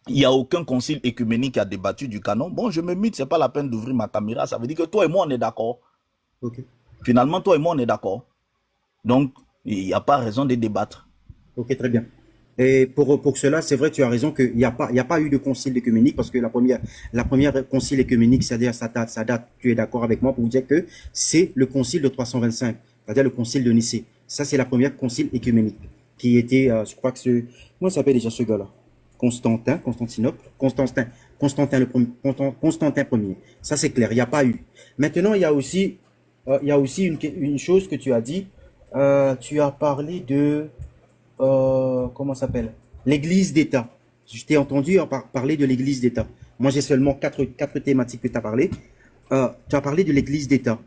Il n'y a aucun concile écuménique qui a débattu du canon. Bon, je me mute, c'est pas la peine d'ouvrir ma caméra. Ça veut dire que toi et moi, on est d'accord. Ok, Finalement, toi et moi, on est d'accord. Donc, il n'y a pas raison de débattre. ok, très bien. Et pour cela, c'est vrai, tu as raison qu'il n'y a pas eu de concile œcuménique parce que la première concile œcuménique, c'est-à-dire ça date, tu es d'accord avec moi pour dire que c'est le concile de 325, c'est-à-dire le concile de Nicée. Ça, c'est la première concile œcuménique qui était, je crois que ce, comment s'appelle déjà ce gars-là? Constantinople, Constantin Ier. Ça, c'est clair, il n'y a pas eu. Maintenant, il y a aussi une chose que tu as dit. Tu as parlé de, comment ça s'appelle? L'église d'État. Je t'ai entendu parler de l'église d'État. Moi, j'ai seulement quatre thématiques que tu as parlé. Tu as parlé de l'église d'État.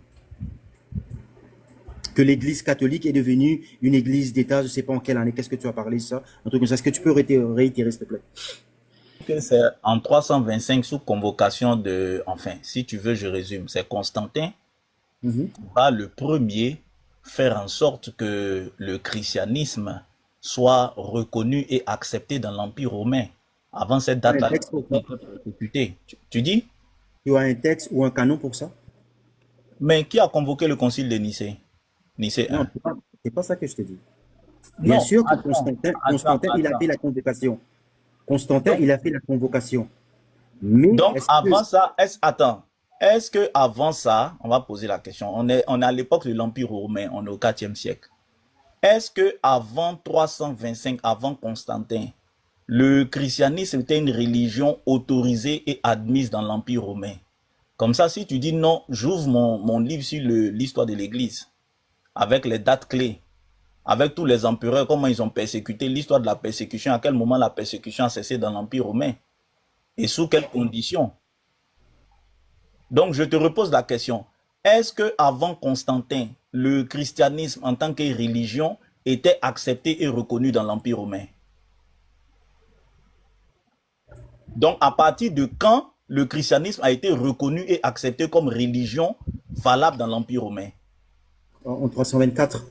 Que l'église catholique est devenue une église d'État. Je ne sais pas en quelle année. Qu'est-ce que tu as parlé de ça? Un truc comme ça. Est-ce que tu peux réitérer, s'il te plaît? Que c'est en 325 sous convocation de, enfin, si tu veux, je résume, c'est Constantin Mhm. qui va le premier faire en sorte que le christianisme soit reconnu et accepté dans l'Empire romain. Avant cette Tu as un date-là, texte pour il ça? était persécuté. Tu dis? Tu as un texte ou un canon pour ça? Mais qui a convoqué le concile de Nicée? Nicée Non, 1. c'est pas ça que je te dis. Bien Non, sûr que attends, Constantin, il a fait attends. la convocation. Constantin, Donc, il a fait la convocation. Mais donc est-ce que avant ça, attends, est-ce que avant ça, on va poser la question, on est à l'époque de l'Empire romain, on est au 4e siècle. Est-ce que avant 325, avant Constantin, le christianisme était une religion autorisée et admise dans l'Empire romain? Comme ça, si tu dis non, j'ouvre mon livre sur l'histoire de l'Église, avec les dates clés, avec tous les empereurs, comment ils ont persécuté, l'histoire de la persécution, à quel moment la persécution a cessé dans l'Empire romain, et sous quelles conditions. Donc, je te repose la question. Est-ce que avant Constantin, le christianisme en tant que religion était accepté et reconnu dans l'Empire romain? Donc, à partir de quand le christianisme a été reconnu et accepté comme religion valable dans l'Empire romain? en 324?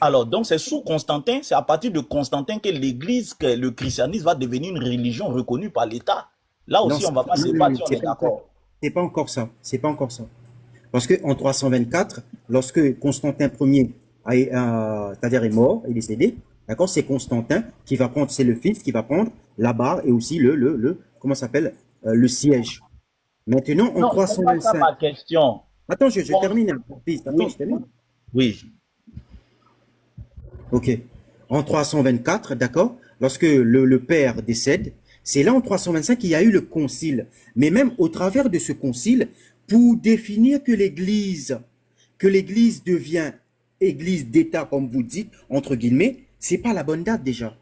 Alors, donc c'est sous Constantin, c'est à partir de Constantin que l'Église, que le christianisme va devenir une religion reconnue par l'État. Là Non, aussi, on ne va pas non, débattre non, si on est d'accord. c'est pas encore ça. C'est pas encore ça. Parce que en 324, lorsque Constantin Ier c'est-à-dire est mort, est décédé, d'accord, c'est Constantin qui va prendre, c'est le fils qui va prendre la barre et aussi comment ça s'appelle, le siège. Maintenant, en Non, ce n'est pas ça 325, ma question. attends, je Bon, termine, hein, fils, attends, oui, je termine. oui. Ok. En 324, d'accord, lorsque le père décède, c'est là en 325 qu'il y a eu le concile. Mais même au travers de ce concile, pour définir que l'Église devient Église d'État, comme vous dites, entre guillemets, c'est pas la bonne date déjà.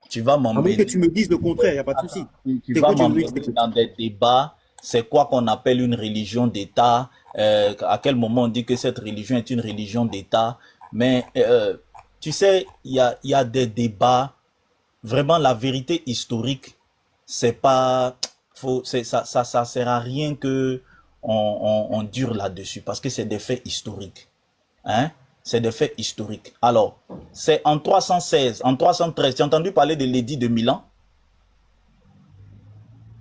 Tu vas À moins que m'emmener. tu me dises le contraire, il n'y a pas de Attends, souci. tu C'est vas quoi, John Wick, je m'emmener t'écoute. dans des débats. C'est quoi qu'on appelle une religion d'État? À quel moment on dit que cette religion est une religion d'État? Mais tu sais, il y a des débats. Vraiment, la vérité historique, c'est pas, ça sert à rien que on dure là-dessus parce que c'est des faits historiques, hein? C'est des faits historiques. Alors, c'est en 316, en 313. Tu as entendu parler de l'édit de Milan?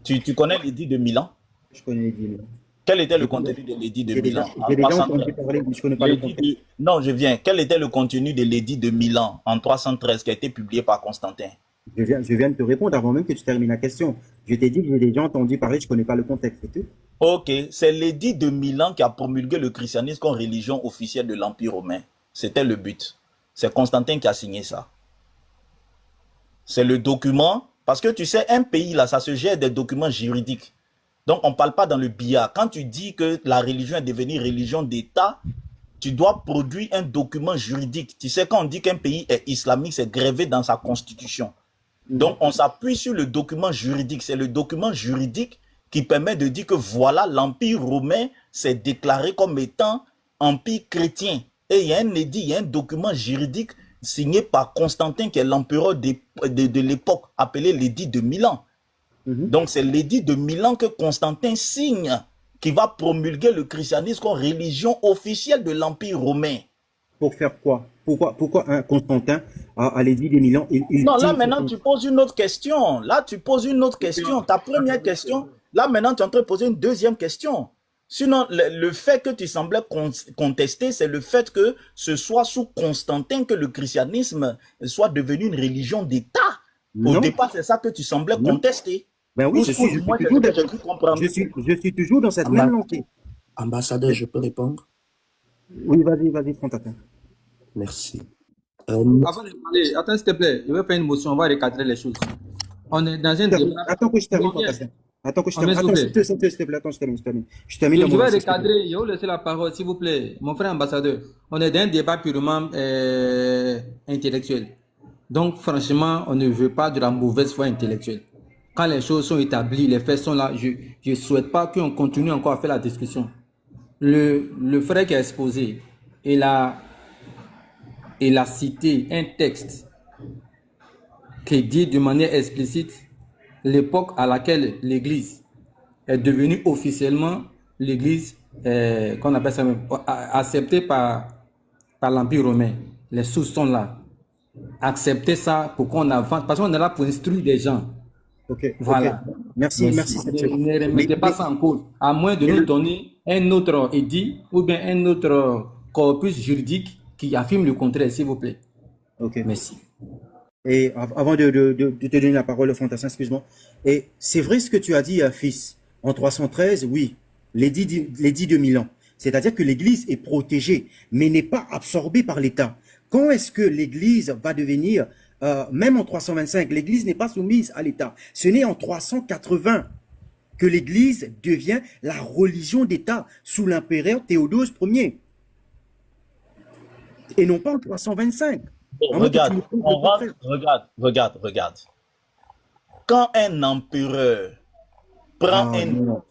Tu connais l'édit de Milan? Je connais les dîmes. Quel était le J'ai contenu de l'édit de j'ai déjà, Milan en j'ai déjà entendu 313? parler, mais je connais pas le contexte. Non, je viens. Quel était le contenu de l'édit de Milan en 313 qui a été publié par Constantin? Je viens de te répondre avant même que tu termines la question. Je t'ai dit que j'ai déjà entendu parler, je connais pas le contexte, c'est tout. Ok, c'est l'édit de Milan qui a promulgué le christianisme comme religion officielle de l'Empire romain. C'était le but. C'est Constantin qui a signé ça. C'est le document, parce que tu sais, un pays, là, ça se gère des documents juridiques. Donc, on ne parle pas dans le billard. Quand tu dis que la religion est devenue religion d'État, tu dois produire un document juridique. Tu sais, quand on dit qu'un pays est islamique, c'est grévé dans sa constitution. Mhm. Donc, on s'appuie sur le document juridique. C'est le document juridique qui permet de dire que voilà, l'Empire romain s'est déclaré comme étant empire chrétien. Et il y a un édit, il y a un document juridique signé par Constantin, qui est l'empereur de l'époque, appelé l'édit de Milan. Mhm. Donc, c'est l'édit de Milan que Constantin signe, qui va promulguer le christianisme comme religion officielle de l'Empire romain. Pour faire quoi? Pourquoi un Constantin, à l'édit des Milan, il Non, là tient maintenant tu poses une autre question. Là tu poses une autre question. Ta première question, là maintenant tu es en train de poser une deuxième question. Sinon, le fait que tu semblais contester, c'est le fait que ce soit sous Constantin que le christianisme soit devenu une religion d'État. Au Non, départ, c'est ça que tu semblais non. contester. Ben oui, Ou du moins, c'est ce que j'ai cru comprendre. je suis toujours dans cette même Amba- lancée. Ambassadeur, je peux répondre? Oui, vas-y, Constantin. Merci. Avant de parler, attends s'il te plaît, je vais faire une motion, on va recadrer les choses. On est dans un débat. Attends que je termine, Bon, Constantin. Attends que je on met, termine. s'il vous Attends, plaît. s'il te plaît, attends, je termine. Je termine Je dans mon vais lancée, s'il te plaît. recadrer, je vais vous laisser la parole, s'il vous plaît. Mon frère ambassadeur, on est dans un débat purement intellectuel. Donc, franchement, on ne veut pas de la mauvaise foi intellectuelle. Quand les choses sont établies, les faits sont là, je ne souhaite pas qu'on continue encore à faire la discussion. Le frère qui a exposé, il a cité un texte qui dit de manière explicite l'époque à laquelle l'Église est devenue officiellement l'Église qu'on appelle ça acceptée par l'Empire romain. Les sources sont là. Accepter ça pour qu'on avance, parce qu'on est là pour instruire des gens. Ok, Voilà. ok. Merci, cette seconde. Ne remettez pas ça en cause, à moins de nous donner un autre édit ou bien un autre corpus juridique qui affirme le contraire, s'il vous plaît. Ok. Merci. Et avant de te donner la parole, Fantassin, excuse-moi. Et c'est vrai ce que tu as dit, fils. En 313, oui, l'édit de Milan. C'est-à-dire que l'Église est protégée, mais n'est pas absorbée par l'État. Quand est-ce que l'Église va devenir, même en 325, l'Église n'est pas soumise à l'État. Ce n'est en 380 que l'Église devient la religion d'État sous l'empereur Théodose Ier. Et non pas en 325. Bon, regarde, on rentre, regarde. Quand un empereur prend un... non.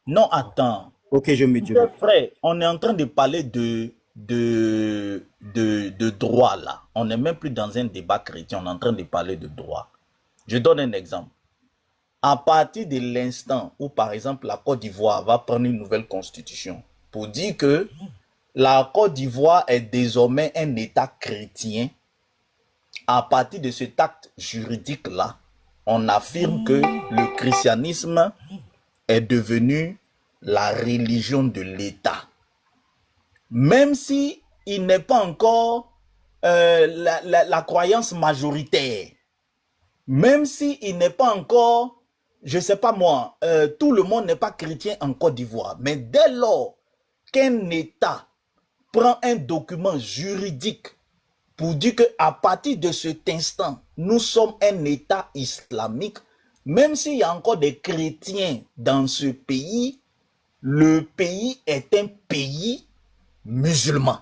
Non, attends. Ok, je me dis. Frère, on est en train de parler de droit là. On n'est même plus dans un débat chrétien, on est en train de parler de droit. Je donne un exemple. À partir de l'instant où, par exemple, la Côte d'Ivoire va prendre une nouvelle constitution pour dire que la Côte d'Ivoire est désormais un État chrétien, à partir de cet acte juridique-là, on affirme que le christianisme est devenu la religion de l'État. Même si il n'est pas encore la croyance majoritaire, même si il n'est pas encore, je ne sais pas moi, tout le monde n'est pas chrétien en Côte d'Ivoire, mais dès lors qu'un État prend un document juridique pour dire qu'à partir de cet instant, nous sommes un État islamique, même s'il y a encore des chrétiens dans ce pays, le pays est un pays musulman.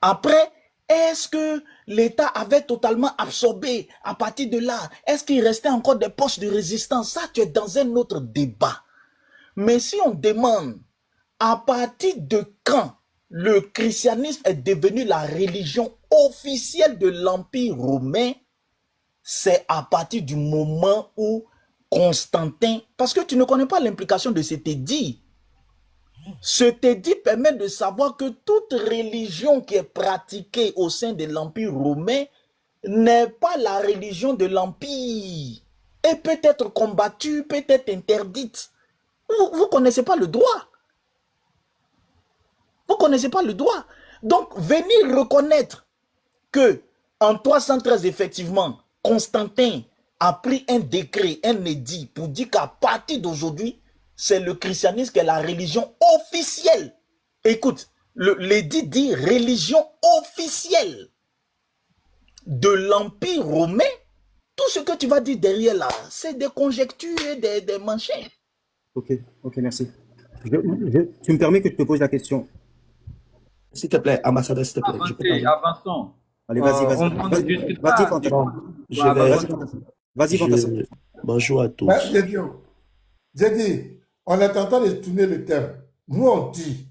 Après, est-ce que l'État avait totalement absorbé à partir de là? Est-ce qu'il restait encore des poches de résistance? Ça, tu es dans un autre débat. Mais si on demande à partir de quand le christianisme est devenu la religion officielle de l'Empire romain, c'est à partir du moment où Constantin, parce que tu ne connais pas l'implication de cet édit. Cet édit permet de savoir que toute religion qui est pratiquée au sein de l'Empire romain n'est pas la religion de l'Empire et peut être combattue, peut être interdite. Vous ne connaissez pas le droit. Vous ne connaissez pas le droit. Donc, venir reconnaître que en 313, effectivement, Constantin a pris un décret, un édit pour dire qu'à partir d'aujourd'hui, c'est le christianisme qui est la religion officielle. Écoute, l'édit dit religion officielle de l'Empire romain. Tout ce que tu vas dire derrière là, c'est des conjectures et des manchettes. Ok, merci. Tu me permets que je te pose la question? S'il te plaît, ambassadeur, s'il te plaît. Avançons. Allez, vas-y. Vas-y, Fantassin. Bonjour à tous. J'ai dit, on est en train de tourner le terme. Nous, on dit,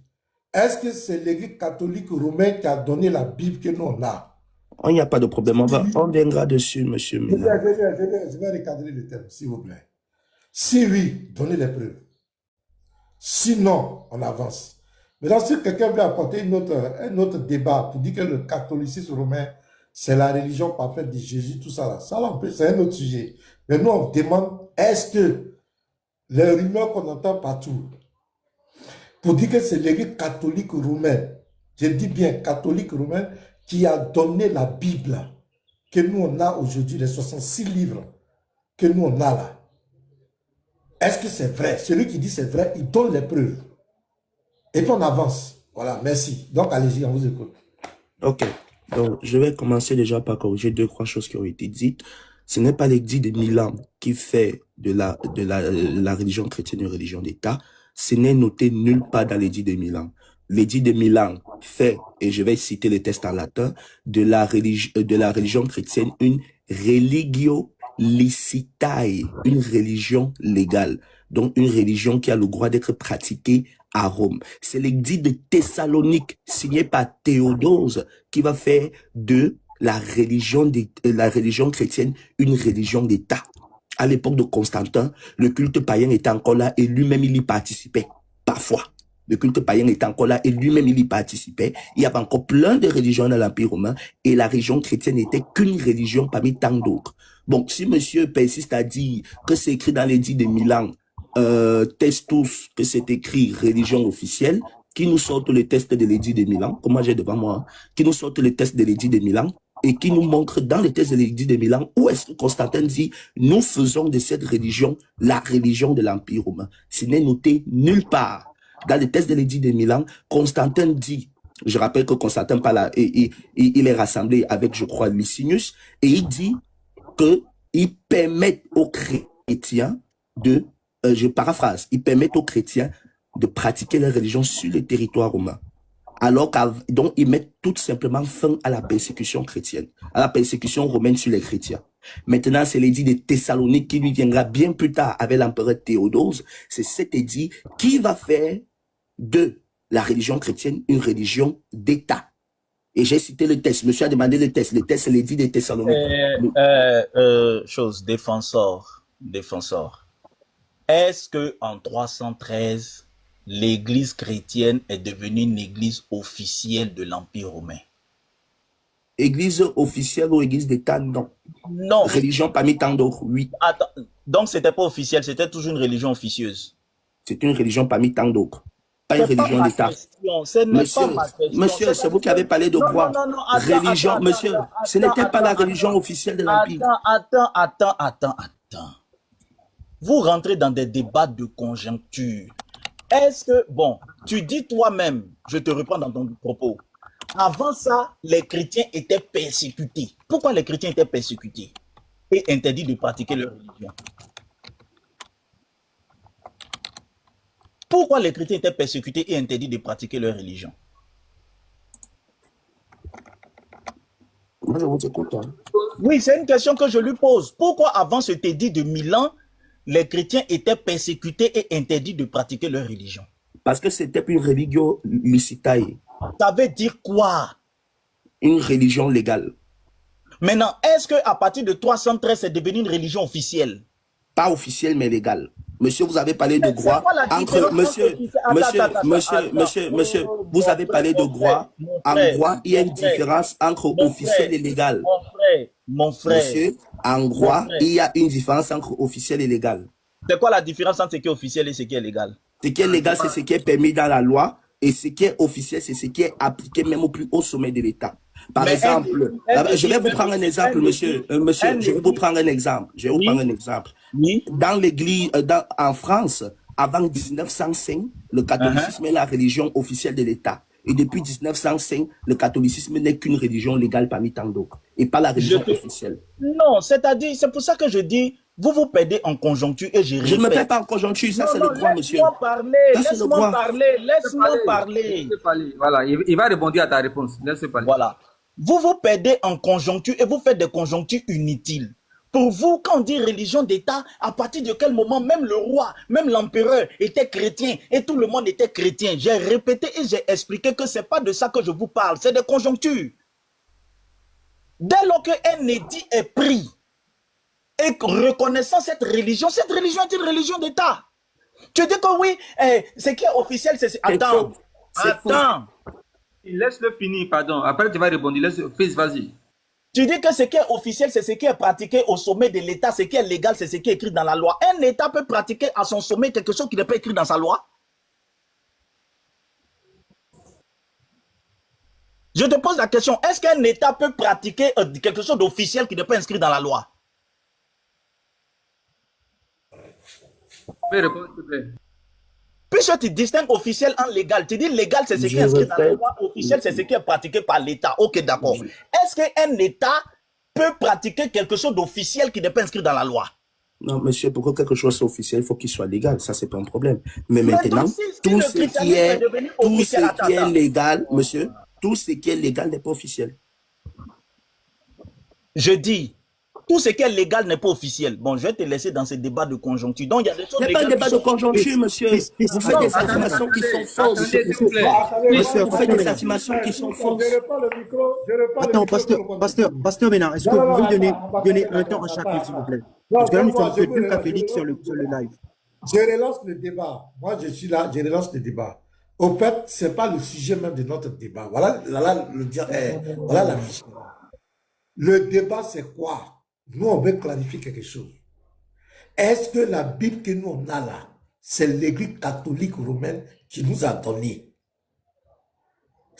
est-ce que c'est l'Église catholique romaine qui a donné la Bible que nous, on a? Il n'y a pas de problème. On viendra dessus, monsieur Mina. Je vais recadrer le terme, s'il vous plaît. Si oui, donnez les preuves. Sinon, on avance. Maintenant, si quelqu'un veut apporter un autre débat pour dire que le catholicisme romain, c'est la religion parfaite de Jésus, tout ça là, c'est un autre sujet. Mais nous, on demande, est-ce que les rumeurs qu'on entend partout, pour dire que c'est l'Église catholique romaine, je dis bien catholique romaine, qui a donné la Bible que nous on a aujourd'hui, les 66 livres que nous on a là. Est-ce que c'est vrai? Celui qui dit c'est vrai, il donne les preuves. Et puis on avance. Voilà, merci. Donc allez-y, on vous écoute. Ok. Donc, je vais commencer déjà par corriger 2-3 choses qui ont été dites. Ce n'est pas l'édit de Milan qui fait de la religion chrétienne une religion d'État. Ce n'est noté nulle part dans l'édit de Milan. L'édit de Milan fait, et je vais citer le texte en latin, de la religion chrétienne une religio licitae, une religion légale. Donc, une religion qui a le droit d'être pratiquée à Rome. C'est l'édit de Thessalonique, signé par Théodose, qui va faire de la religion chrétienne une religion d'État. À l'époque de Constantin, le culte païen était encore là et lui-même il y participait. Parfois, le culte païen était encore là et lui-même il y participait. Il y avait encore plein de religions dans l'Empire romain et la religion chrétienne n'était qu'une religion parmi tant d'autres. Bon, si monsieur persiste à dire que c'est écrit dans l'édit de Milan, teste tous que c'est écrit religion officielle, qui nous sortent le test de l'édit de Milan, comme moi j'ai devant moi, qui nous sortent le test de l'édit de Milan, et qui nous montre dans le test de l'édit de Milan où est-ce que Constantin dit nous faisons de cette religion la religion de l'Empire romain. Ce n'est noté nulle part. Dans le test de l'édit de Milan, Constantin dit, je rappelle que Constantin parle, il est rassemblé avec, je crois, Licinius, et il dit qu'ils permettent aux chrétiens de, je paraphrase, ils permettent aux chrétiens de pratiquer leur religion sur le territoire romain. Alors donc ils mettent tout simplement fin à la persécution chrétienne, à la persécution romaine sur les chrétiens. Maintenant, c'est l'édit de Thessalonique qui lui viendra bien plus tard avec l'empereur Théodose. C'est cet édit qui va faire de la religion chrétienne une religion d'État. Et j'ai cité le texte. Monsieur a demandé le texte. Le texte, c'est l'édit de Thessalonique. Défenseur. Est-ce que en 313, l'Église chrétienne est devenue une église officielle de l'Empire romain? Église officielle ou église d'État, non. Non. Religion parmi tant d'autres, oui. Attends, donc c'était pas officiel, c'était toujours une religion officieuse. C'est une religion parmi tant d'autres. Pas une religion d'État. Monsieur, c'est vous qui avez parlé de quoi? Religion, monsieur, ce n'était pas la religion officielle de l'Empire. Attends. Vous rentrez dans des débats de conjoncture. Est-ce que, bon, tu dis toi-même, je te reprends dans ton propos, avant ça, les chrétiens étaient persécutés. Pourquoi les chrétiens étaient persécutés et interdits de pratiquer leur religion? Pourquoi les chrétiens étaient persécutés et interdits de pratiquer leur religion? Moi, je vous écoute. Oui, c'est une question que je lui pose. Pourquoi avant cet édit de Milan, les chrétiens étaient persécutés et interdits de pratiquer leur religion? Parce que c'était une religion licitae. Ça veut dire quoi? Une religion légale. Maintenant, est-ce qu'à partir de 313, c'est devenu une religion officielle? Pas officielle, mais légale. Monsieur, vous avez parlé de droit entre... Monsieur, vous avez parlé de droit. En droit, il y a une différence entre officiel et légal. Mon frère. Monsieur, en droit, il y a une différence entre officiel et légal. C'est quoi la différence entre ce qui est officiel et ce qui est légal? Ce qui est légal, c'est ce qui est permis dans la loi. Et ce qui est officiel, c'est ce qui est appliqué même au plus haut sommet de l'État. Par exemple, je vais vous prendre un exemple, monsieur. Je vais vous prendre un exemple. Oui. Dans l'église, en France, avant 1905, le catholicisme est la religion officielle de l'État. Et depuis 1905, le catholicisme n'est qu'une religion légale parmi tant d'autres. Et pas la religion officielle. Non, c'est-à-dire, c'est pour ça que je dis, vous perdez en conjoncture et je ne me perds pas en conjoncture, ça c'est le droit, monsieur. Laisse-moi parler. Voilà, il va répondre à ta réponse. Laisse-le parler. Voilà. Vous perdez en conjoncture et vous faites des conjonctures inutiles. Pour vous, quand on dit religion d'État, à partir de quel moment même le roi, même l'empereur était chrétien et tout le monde était chrétien? J'ai répété et j'ai expliqué que ce n'est pas de ça que je vous parle, c'est des conjonctures. Dès lors qu'un édit est pris et reconnaissant cette religion est une religion d'État. Tu dis que oui, ce qui est officiel, c'est... Attends. C'est faux. Attends. Laisse-le finir, pardon. Après, tu vas répondre. Fils, vas-y. Tu dis que ce qui est officiel, c'est ce qui est pratiqué au sommet de l'État. Ce qui est légal, c'est ce qui est écrit dans la loi. Un État peut pratiquer à son sommet quelque chose qui n'est pas écrit dans sa loi. Je te pose la question, est-ce qu'un État peut pratiquer quelque chose d'officiel qui n'est pas inscrit dans la loi? Tu peux répondre, s'il te plaît. Puisque tu distingues officiel en légal, tu dis légal, c'est ce qui est inscrit dans la loi, officiel, c'est ce qui est pratiqué par l'État. Ok, d'accord. Est-ce qu'un État peut pratiquer quelque chose d'officiel qui n'est pas inscrit dans la loi? Non, monsieur, pour que quelque chose soit officiel, il faut qu'il soit légal. Ça, c'est pas un problème. Mais Mais maintenant, donc, si tout le ce christianisme qui est est, devenu tout officiel, ce attends, qui est attends. légal, monsieur, tout ce qui est légal n'est pas officiel. Je dis, tout ce qui est légal n'est pas officiel. Bon, je vais te laisser dans ce débat de conjoncture. Donc, il y a des choses C'est pas un légales débat qui de sont... conjoncture, monsieur. Fils, Vous faites Non, des attendez, affirmations qui sont fausses. attendez, s'il vous plaît. Monsieur, vous faites des Pasteur, affirmations qui sont Je fausses. reprends le micro. Je reprends le Attends, micro. pasteur Bénard, est-ce que Non, vous non, pouvez donner, attends, on va donner passer un temps à d'accord. chacun, Attends, s'il vous plaît? Non, Parce que là, nous moi, sommes je que veux deux relancer catholiques sur le live. Je relance le débat. Moi, je suis là, je relance le débat. Au fait, ce n'est pas le sujet même de notre débat. Voilà, voilà la fiche. Le débat, c'est quoi? Nous, on veut clarifier quelque chose. Est-ce que la Bible que nous, on a là, c'est l'Église catholique romaine qui nous a donné?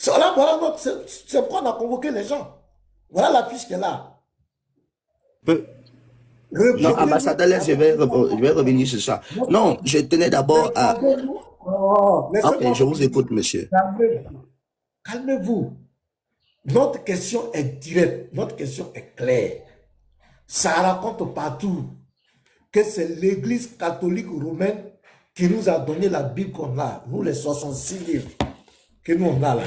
Voilà, c'est pourquoi on a convoqué les gens. Voilà la fiche qui est là. Non, ambassadeur, là, je vais revenir sur ça. Non, je tenais d'abord à... Ok, je vous écoute, monsieur. Calmez-vous. Notre question est directe, notre question est claire. Ça raconte partout que c'est l'Église catholique romaine qui nous a donné la Bible qu'on a, nous les 66 livres que nous on a là.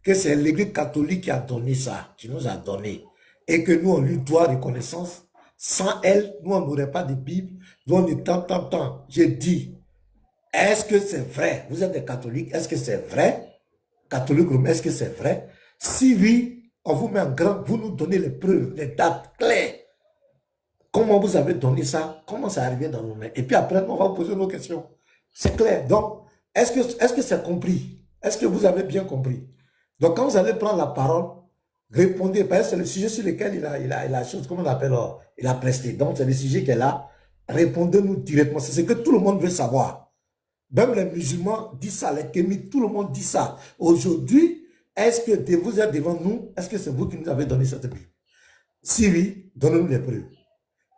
Que c'est l'Église catholique qui a donné ça, qui nous a donné. Et que nous on lui doit reconnaissance. Sans elle, nous on n'aurait pas de Bible. Nous on est tant. J'ai dit, est-ce que c'est vrai? Vous êtes des catholiques, est-ce que c'est vrai? Catholique romain, est-ce que c'est vrai? Si oui, on vous met en grand, vous nous donnez les preuves, les dates claires. Comment vous avez donné ça? Comment ça arrivé dans nos mains? Et puis après, on va vous poser nos questions. C'est clair. Donc, est-ce que c'est compris? Est-ce que vous avez bien compris? Donc, quand vous allez prendre la parole, répondez. Parce que c'est le sujet sur lequel il a chose, comment on appelle, il a presté. Donc, c'est le sujet qui est là. Répondez-nous directement. C'est ce que tout le monde veut savoir. Même les musulmans disent ça, les kémites, tout le monde dit ça. Aujourd'hui, est-ce que vous êtes devant nous? Est-ce que c'est vous qui nous avez donné cette Bible? Si oui, donnez-nous les preuves.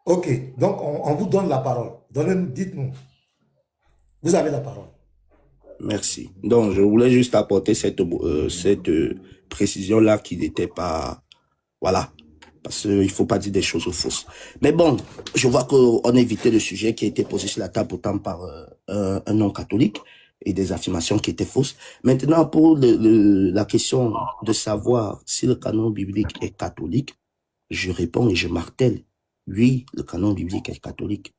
Ok, donc on vous donne la parole. Donnez-nous, dites-nous. Vous avez la parole. Merci. Donc, je voulais juste apporter cette précision-là qui n'était pas... Voilà. Parce qu'il ne faut pas dire des choses fausses. Mais bon, je vois qu'on a évité le sujet qui a été posé sur la table pourtant par un non-catholique et des affirmations qui étaient fausses. Maintenant, pour la question de savoir si le canon biblique est catholique, je réponds et je martèle. Oui, le canon biblique est catholique.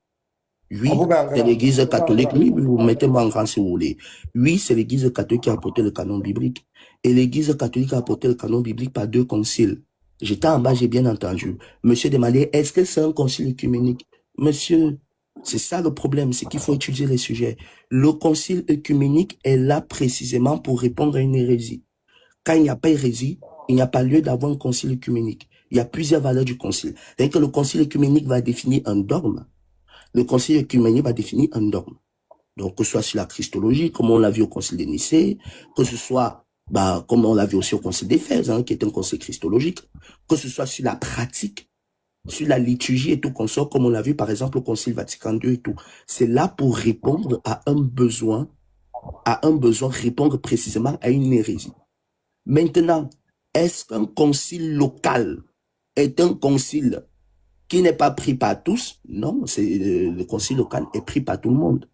Oui, c'est l'Église catholique. Oui, vous mettez-moi en grand si vous voulez. Oui, c'est l'Église catholique qui a apporté le canon biblique. Et l'Église catholique a apporté le canon biblique par 2 conciles. J'étais en bas, j'ai bien entendu. Monsieur demandait, est-ce que c'est un concile œcuménique? Monsieur, c'est ça le problème, c'est qu'il faut étudier les sujets. Le concile œcuménique est là précisément pour répondre à une hérésie. Quand il n'y a pas hérésie, il n'y a pas lieu d'avoir un concile œcuménique. Il y a plusieurs valeurs du concile. C'est-à-dire que le concile œcuménique va définir un dogme. Le concile œcuménique va définir un dogme. Donc, que ce soit sur la christologie, comme on l'a vu au concile de Nicée, que ce soit, comme on l'a vu aussi au concile d'Éphèse, qui est un concile christologique, que ce soit sur la pratique, sur la liturgie et tout consort, comme on l'a vu par exemple au concile Vatican II et tout. C'est là pour répondre à un besoin, répondre précisément à une hérésie. Maintenant, est-ce qu'un concile local est un concile qui n'est pas pris par tous? Non, le concile local est pris par tout le monde.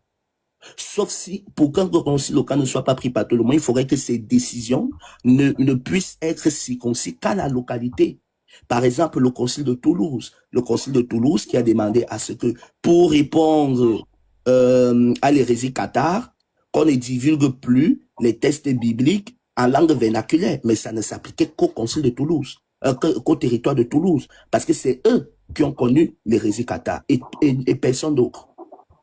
Sauf si, pour qu'un concile local ne soit pas pris par tout le monde, il faudrait que ces décisions ne puissent être circoncis qu'à la localité. Par exemple, le concile de Toulouse. Le concile de Toulouse qui a demandé à ce que, pour répondre à l'hérésie cathare, qu'on ne divulgue plus les textes bibliques en langue vernaculaire. Mais ça ne s'appliquait qu'au concile de Toulouse, qu'au territoire de Toulouse. Parce que c'est eux qui ont connu l'hérésie cathare et personne d'autre.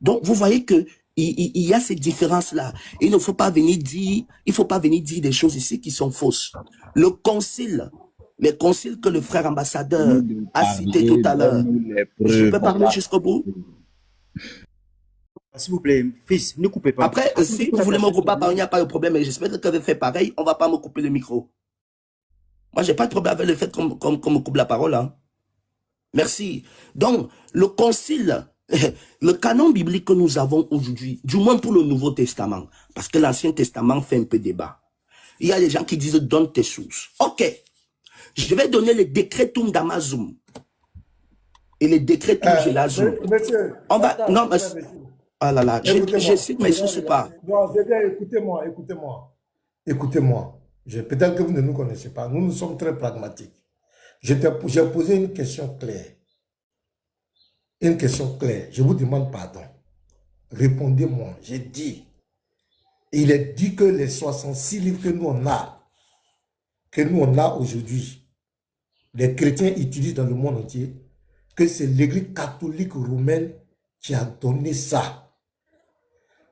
Donc, vous voyez que il y a cette différence-là. Il ne faut pas venir dire, des choses ici qui sont fausses. Le concile, les conciles que le frère ambassadeur a cité tout à l'heure, je peux parler jusqu'au bout? S'il vous plaît, fils, ne coupez pas. Après, si vous voulez me couper par il n'y a pas de problème, mais j'espère que quand vous faites pareil, on ne va pas me couper le micro. Moi, j'ai pas de problème avec le fait qu'on me coupe la parole. Hein. Merci. Donc, le concile, le canon biblique que nous avons aujourd'hui, du moins pour le Nouveau Testament, parce que l'Ancien Testament fait un peu débat. Il y a des gens qui disent, donne tes sources. Ok. Je vais donner les décrétum d'Amazon et les décrétum Gelazum. Monsieur, On va, attends, non, mais, monsieur. ah là là, je Écoutez-moi. cite mes sources ou pas? Non, c'est bien, écoutez-moi, écoutez-moi. Écoutez-moi. Peut-être que vous ne nous connaissez pas. Nous sommes très pragmatiques. J'ai posé une question claire. Une question claire. Je vous demande pardon. Répondez-moi. J'ai dit. Il est dit que les 66 livres que nous on a aujourd'hui, les chrétiens utilisent dans le monde entier, que c'est l'Église catholique romaine qui a donné ça.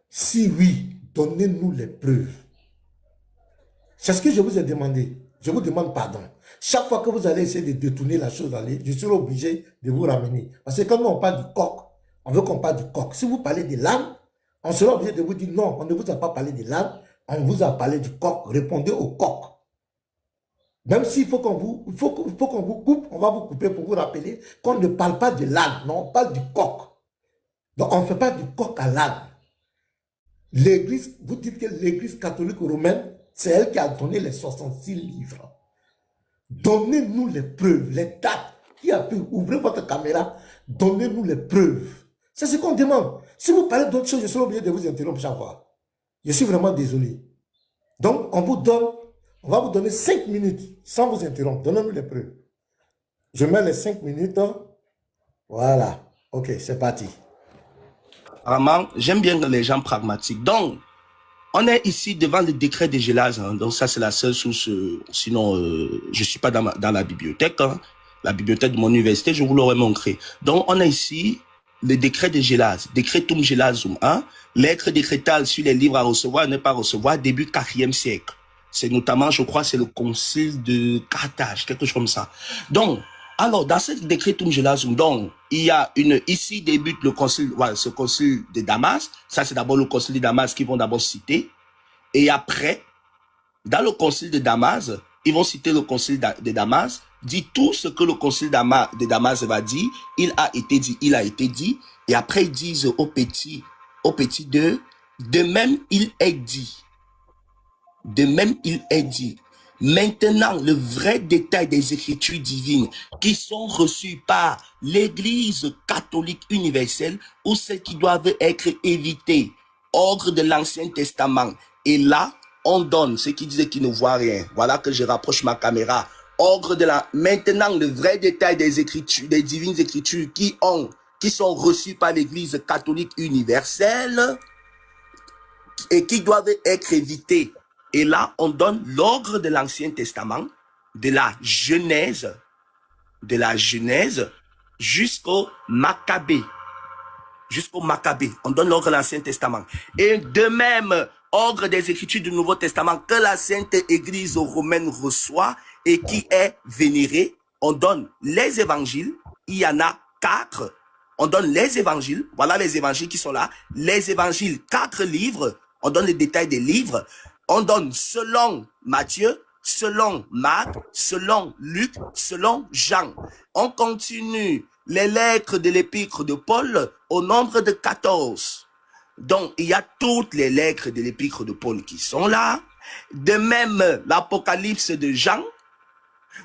Si oui, donnez-nous les preuves. C'est ce que je vous ai demandé. Je vous demande pardon. Chaque fois que vous allez essayer de détourner la chose, je serai obligé de vous ramener. Parce que quand nous on parle du coq, on veut qu'on parle du coq. Si vous parlez de l'âne, on sera obligé de vous dire non, on ne vous a pas parlé de l'âne, on vous a parlé du coq. Répondez au coq. Même s'il faut qu'on vous, faut qu'on vous coupe, on va vous couper pour vous rappeler qu'on ne parle pas de l'âne, non, on parle du coq. Donc on ne fait pas du coq à l'âne. L'Église, vous dites que l'Église catholique romaine, c'est elle qui a donné les 66 livres. Donnez-nous les preuves, les dates. Qui a pu ouvrir votre caméra? Donnez-nous les preuves. C'est ce qu'on demande. Si vous parlez d'autres choses, je serai obligé de vous interrompre chaque fois. Je suis vraiment désolé. Donc, on va vous donner 5 minutes sans vous interrompre. Donnez-nous les preuves. Je mets les 5 minutes. Voilà. Ok, c'est parti. Vraiment, j'aime bien les gens pragmatiques. Donc, on est ici devant le décret de Gélase. Hein. Donc, ça, c'est la seule source. Sinon, je suis pas dans la bibliothèque. Hein. La bibliothèque de mon université, je vous l'aurais montré. Donc, on a ici le décret de Gélase. Décretum Gelasum. Hein. Lettre décrétale sur les livres à recevoir et ne pas recevoir, début 4e siècle. C'est notamment, je crois, c'est le concile de Carthage, quelque chose comme ça. Donc, alors, dans ce décrétum Gelasum, donc, il y a ici débute le concile, voilà, ce concile de Damas. Ça, c'est d'abord le concile de Damas qu'ils vont d'abord citer. Et après, dans le concile de Damas, ils vont citer le concile de Damas, dit tout ce que le concile de Damas va dire, il a été dit, et après ils disent au petit 2, de même il est dit. Maintenant, le vrai détail des Écritures divines qui sont reçues par l'Église catholique universelle ou celles qui doivent être évitées, ordre de l'Ancien Testament. Et là, on donne ceux qui disaient qu'ils ne voient rien. Voilà que je rapproche ma caméra. Maintenant, le vrai détail des Écritures, des divines Écritures qui sont reçues par l'Église catholique universelle et qui doivent être évitées. Et là, on donne l'ordre de l'Ancien Testament, de la Genèse jusqu'au Maccabée. On donne l'ordre de l'Ancien Testament. Et de même, ordre des Écritures du Nouveau Testament que la Sainte Église romaine reçoit et qui est vénérée. On donne les évangiles. Il y en a 4. On donne les évangiles. Voilà les évangiles qui sont là. Les évangiles, 4 livres. On donne les détails des livres. On donne selon Matthieu, selon Marc, selon Luc, selon Jean. On continue les lettres de l'épître de Paul au nombre de 14. Donc, il y a toutes les lettres de l'épître de Paul qui sont là. De même, l'Apocalypse de Jean.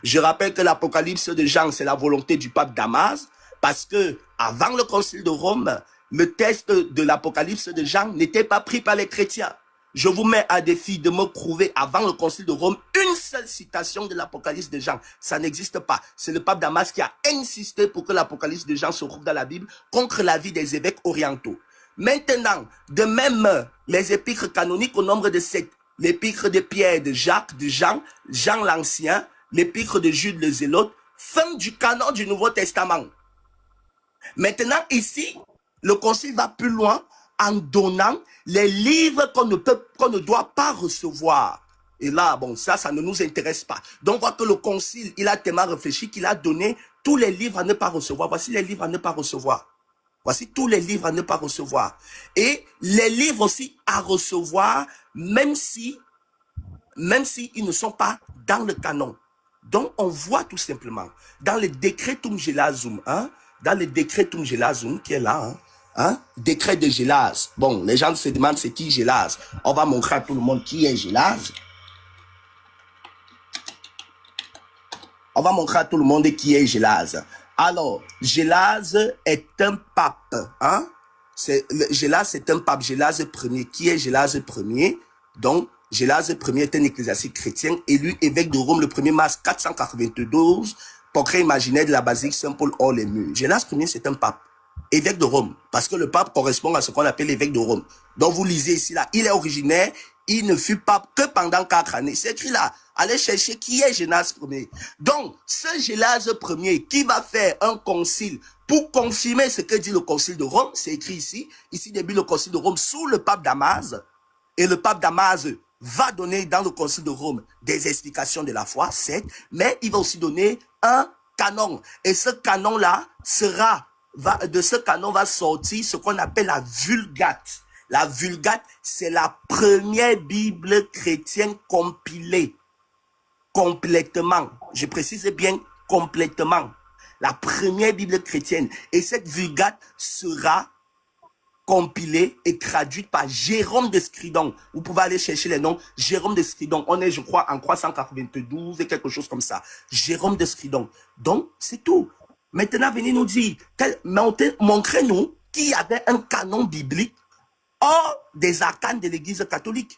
Je rappelle que l'Apocalypse de Jean, c'est la volonté du pape Damas, parce que avant le concile de Rome, le texte de l'Apocalypse de Jean n'était pas pris par les chrétiens. Je vous mets à défi de me prouver avant le concile de Rome une seule citation de l'Apocalypse de Jean. Ça n'existe pas. C'est le pape Damas qui a insisté pour que l'Apocalypse de Jean se trouve dans la Bible contre l'avis des évêques orientaux. Maintenant, de même, les épîtres canoniques au nombre de 7. L'épître de Pierre, de Jacques, de Jean, Jean l'Ancien, l'épître de Jude le Zélote, fin du canon du Nouveau Testament. Maintenant, ici, le concile va plus loin en donnant les livres qu'on ne doit pas recevoir. Et là, bon, ça ne nous intéresse pas. Donc, on voit que le concile, il a tellement réfléchi qu'il a donné tous les livres à ne pas recevoir. Voici les livres à ne pas recevoir. Voici tous les livres à ne pas recevoir. Et les livres aussi à recevoir, même si ils ne sont pas dans le canon. Donc, on voit tout simplement, dans le Decretum Gelazum, dans le Decretum Gelazum qui est là, décret de Gelaz. Bon, les gens se demandent c'est qui Gelaz. On va montrer à tout le monde qui est Gelaz. On va montrer à tout le monde qui est Gelaz. Alors, Gelaz est un pape. Gelaz est un pape, Gelaz Ier. Qui est Gelaz Ier? Donc, Gelaz Ier est un ecclésiastique chrétien élu évêque de Rome le 1er mars 492, portrait imaginaire de la basilique Saint-Paul hors les murs. Gelaz Ier, c'est un pape, évêque de Rome, parce que le pape correspond à ce qu'on appelle l'évêque de Rome. Donc, vous lisez ici, là, il est originaire, il ne fut pape que pendant 4 années. C'est écrit là. Allez chercher qui est Gelaz Ier. Donc, ce Gelaz Ier qui va faire un concile pour confirmer ce que dit le concile de Rome, c'est écrit ici. Ici débute le concile de Rome sous le pape Damas. Et le pape Damas va donner dans le concile de Rome des explications de la foi, certes, mais il va aussi donner un canon. Et ce canon-là de ce canon va sortir ce qu'on appelle la Vulgate. La Vulgate, c'est la première Bible chrétienne compilée. Complètement. Je précise bien complètement. La première Bible chrétienne. Et cette Vulgate sera compilée et traduite par Jérôme de Stridon. Vous pouvez aller chercher les noms. Jérôme de Stridon. On est, je crois, en 392 et quelque chose comme ça. Jérôme de Stridon. Donc, c'est tout. Maintenant, venez nous dire, montrez-nous qu'il y avait un canon biblique hors des arcanes de l'Église catholique.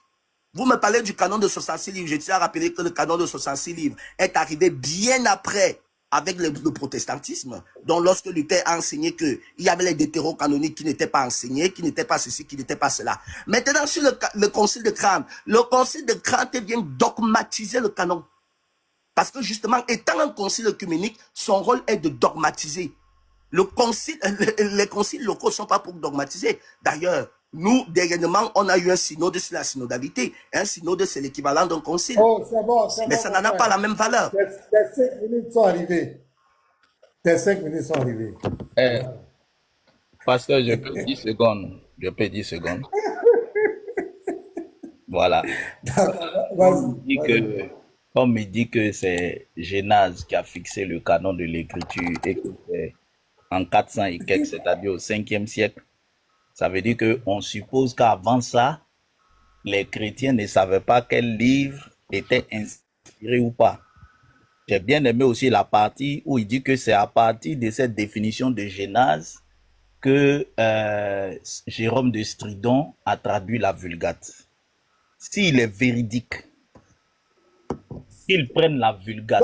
Vous me parlez du canon de 66 livres. Je tiens à rappeler que le canon de 66 livres est arrivé bien après avec le protestantisme. Donc, lorsque Luther a enseigné qu'il y avait les deutérocanoniques qui n'étaient pas enseignés, qui n'étaient pas ceci, qui n'étaient pas cela. Maintenant, sur le concile de Crâne, le concile de Crâne vient dogmatiser le canon. Parce que justement, étant un concile œcuménique, son rôle est de dogmatiser. Les conciles locaux ne sont pas pour dogmatiser. D'ailleurs, nous, dernièrement, on a eu un synode sur la synodalité. Un synode, c'est l'équivalent d'un concile. Oh, c'est bon, c'est bon. Mais ça n'en a pas la même valeur. Tes 5 minutes sont arrivées. Tes 5 minutes sont arrivées. Pasteur, je peux 10 secondes. Je peux 10 secondes. Voilà. On me dit que c'est Génase qui a fixé le canon de l'écriture et que c'est en 400 et quelques, c'est-à-dire au 5e siècle. Ça veut dire qu'on suppose qu'avant ça, les chrétiens ne savaient pas quel livre était inspiré ou pas. J'ai bien aimé aussi la partie où il dit que c'est à partir de cette définition de Génase que Jérôme de Stridon a traduit la Vulgate. S'il est véridique, s'ils prennent la Vulgate.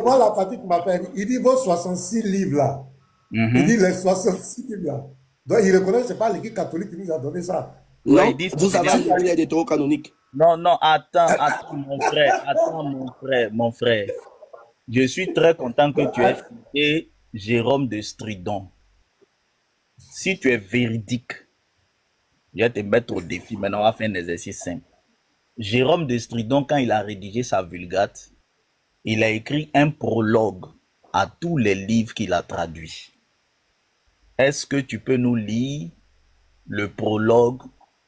Moi, la partie qui m'a fait, il dit vos 66 livres là. Il dit les 66 livres là. Donc, il reconnaît que ce n'est pas l'Église catholique qui nous a donné ça. Non, il dit, vous avez lu les deutérocanoniques. Non, attends, mon frère. Je suis très content que tu aies cité Jérôme de Stridon. Si tu es véridique, je vais te mettre au défi. Maintenant, on va faire un exercice simple. Jérôme de Stridon, quand il a rédigé sa Vulgate, il a écrit un prologue à tous les livres qu'il a traduits. Est-ce que tu peux nous lire le prologue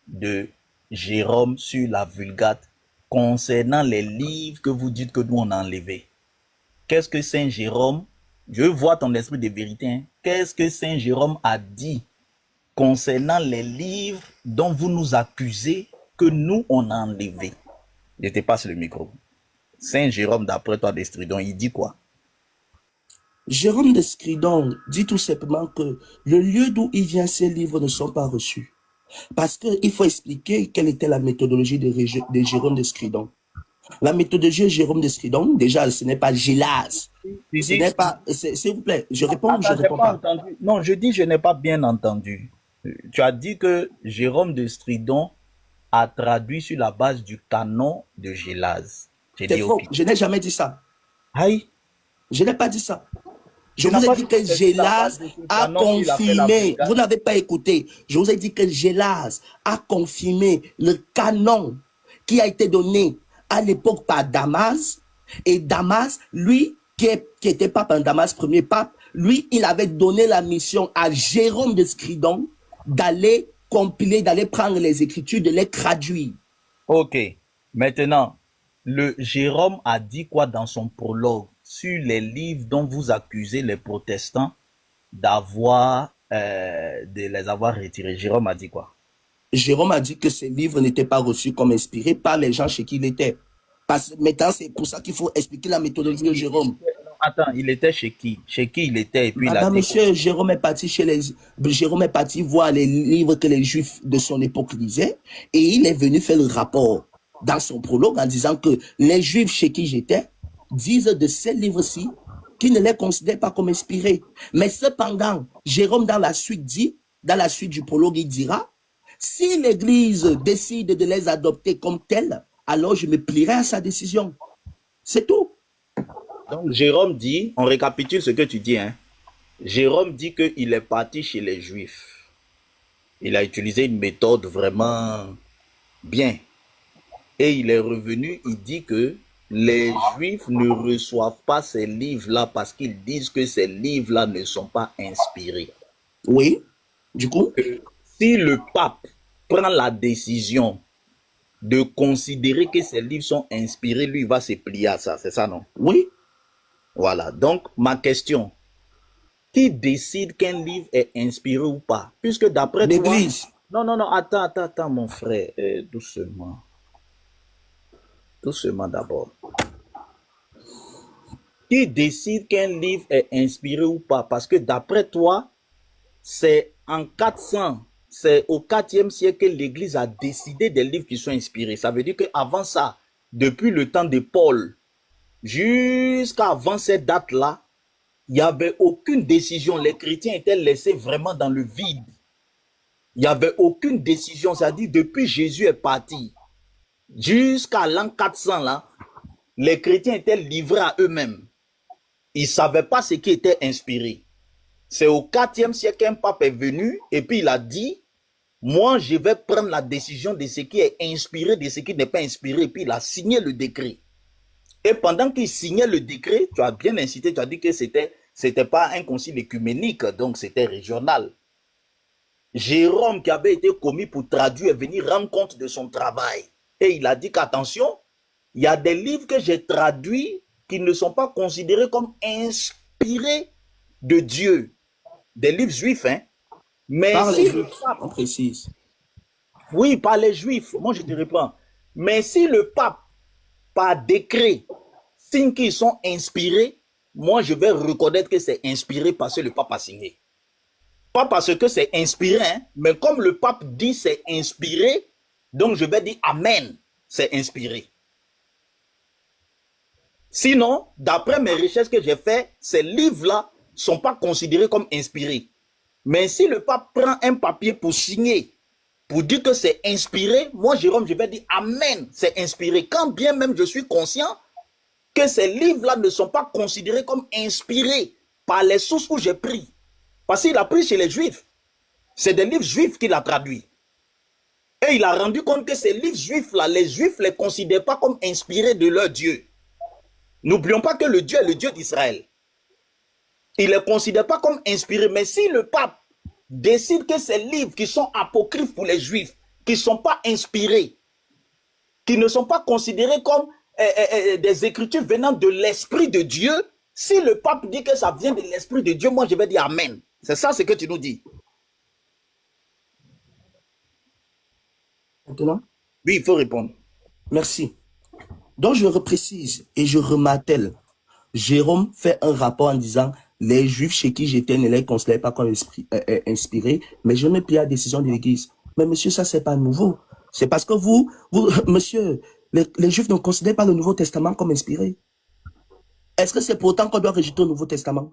de Jérôme sur la Vulgate concernant les livres que vous dites que nous on a enlevés? Qu'est-ce que Saint Jérôme, je vois ton esprit de vérité, hein? Qu'est-ce que Saint Jérôme a dit concernant les livres dont vous nous accusez que nous on a enlevés? Je te passe le micro. Saint Jérôme, d'après toi, de Stridon, il dit quoi? Jérôme de Stridon dit tout simplement que le lieu d'où il vient, ces livres ne sont pas reçus. Parce qu'il faut expliquer quelle était la méthodologie de Jérôme de Stridon. La méthodologie de Jérôme de Stridon, déjà, ce n'est pas Gélase. Ce n'est pas... S'il vous plaît, je réponds ou je réponds pas? Entendu. Non, je dis je n'ai pas bien entendu. Tu as dit que Jérôme de Stridon a traduit sur la base du canon de Gélase. C'est faux. Je n'ai jamais dit ça. Aïe. Je n'ai pas dit ça. Je Tu n'as vous ai pas dit dit que que c'est sur la base Gélas de ce a canon qu'il a fait la confirmé. brigade. Vous n'avez pas écouté. Je vous ai dit que Gélas a confirmé le canon qui a été donné à l'époque par Damas. Et Damas, lui, qui était pape, un Damas, premier pape, lui, il avait donné la mission à Jérôme de Stridon d'aller compiler, d'aller prendre les Écritures, de les traduire. Ok. Maintenant, le Jérôme a dit quoi dans son prologue sur les livres dont vous accusez les protestants de les avoir retirés? Jérôme a dit quoi? Jérôme a dit que ces livres n'étaient pas reçus comme inspirés par les gens chez qui il était. Parce que maintenant, c'est pour ça qu'il faut expliquer la méthodologie de Jérôme. Attends, il était chez qui? Chez qui il était et puis il a Madame, dit monsieur, Jérôme est parti Jérôme est parti voir les livres que les Juifs de son époque lisaient et il est venu faire le rapport dans son prologue en disant que les Juifs chez qui j'étais disent de ces livres-ci qu'ils ne les considèrent pas comme inspirés. Mais cependant, Jérôme dans la suite du prologue, il dira, si l'Église décide de les adopter comme tels, alors je me plierai à sa décision. C'est tout. Donc Jérôme dit, on récapitule ce que tu dis, hein. Jérôme dit qu'il est parti chez les Juifs. Il a utilisé une méthode vraiment bien. Et il est revenu, il dit que les Juifs ne reçoivent pas ces livres-là parce qu'ils disent que ces livres-là ne sont pas inspirés. Oui, du coup. Si le pape prend la décision de considérer que ces livres sont inspirés, lui, il va se plier à ça, c'est ça, non? Oui. Voilà, donc ma question, qui décide qu'un livre est inspiré ou pas? Puisque d'après toi... L'Église. Non, attends, mon frère, doucement. Doucement d'abord. Qui décide qu'un livre est inspiré ou pas? Parce que d'après toi, c'est en 400, c'est au 4e siècle que l'Église a décidé des livres qui sont inspirés. Ça veut dire qu'avant ça, depuis le temps de Paul, jusqu'à avant cette date-là, il n'y avait aucune décision. Les chrétiens étaient laissés vraiment dans le vide. Il n'y avait aucune décision. C'est-à-dire, depuis Jésus est parti, jusqu'à l'an 400, là, les chrétiens étaient livrés à eux-mêmes. Ils ne savaient pas ce qui était inspiré. C'est au 4e siècle qu'un pape est venu et puis il a dit, moi, je vais prendre la décision de ce qui est inspiré, de ce qui n'est pas inspiré. Et puis il a signé le décret. Et pendant qu'il signait le décret, tu as bien incité, tu as dit que c'était pas un concile œcuménique, donc c'était régional. Jérôme, qui avait été commis pour traduire, est venu rendre compte de son travail. Et il a dit qu'attention, il y a des livres que j'ai traduits qui ne sont pas considérés comme inspirés de Dieu. Des livres juifs, hein. Mais Par si les le Juifs, pape, on précise. oui, par les juifs, moi je te réponds. Mais si le pape, par décret, signe qu'ils sont inspirés, moi je vais reconnaître que c'est inspiré parce que le pape a signé. Pas parce que c'est inspiré, hein, mais comme le pape dit c'est inspiré, donc je vais dire Amen, c'est inspiré. Sinon, d'après mes recherches que j'ai faites, ces livres-là ne sont pas considérés comme inspirés. Mais si le pape prend un papier pour signer, pour dire que c'est inspiré, moi, Jérôme, je vais dire Amen, c'est inspiré. Quand bien même je suis conscient que ces livres-là ne sont pas considérés comme inspirés par les sources où j'ai pris. Parce qu'il a pris chez les Juifs. C'est des livres juifs qu'il a traduits. Et il a rendu compte que ces livres juifs-là, les Juifs ne les considèrent pas comme inspirés de leur Dieu. N'oublions pas que le Dieu est le Dieu d'Israël. Il ne les considère pas comme inspirés. Mais si le pape décide que ces livres qui sont apocryphes pour les Juifs, qui ne sont pas inspirés, qui ne sont pas considérés comme des écritures venant de l'Esprit de Dieu, si le pape dit que ça vient de l'Esprit de Dieu, moi je vais dire Amen. C'est ça ce que tu nous dis. Maintenant, Oui, il faut répondre. merci. Donc, je reprécise et je remartèle. Jérôme fait un rapport en disant les Juifs chez qui j'étais ne les considèrent pas comme inspirés, mais je me plie à la décision de l'Église. Mais monsieur, ça, c'est pas nouveau. C'est parce que vous monsieur, les Juifs ne considèrent pas le Nouveau Testament comme inspiré. Est-ce que c'est pour autant qu'on doit rejeter le Nouveau Testament?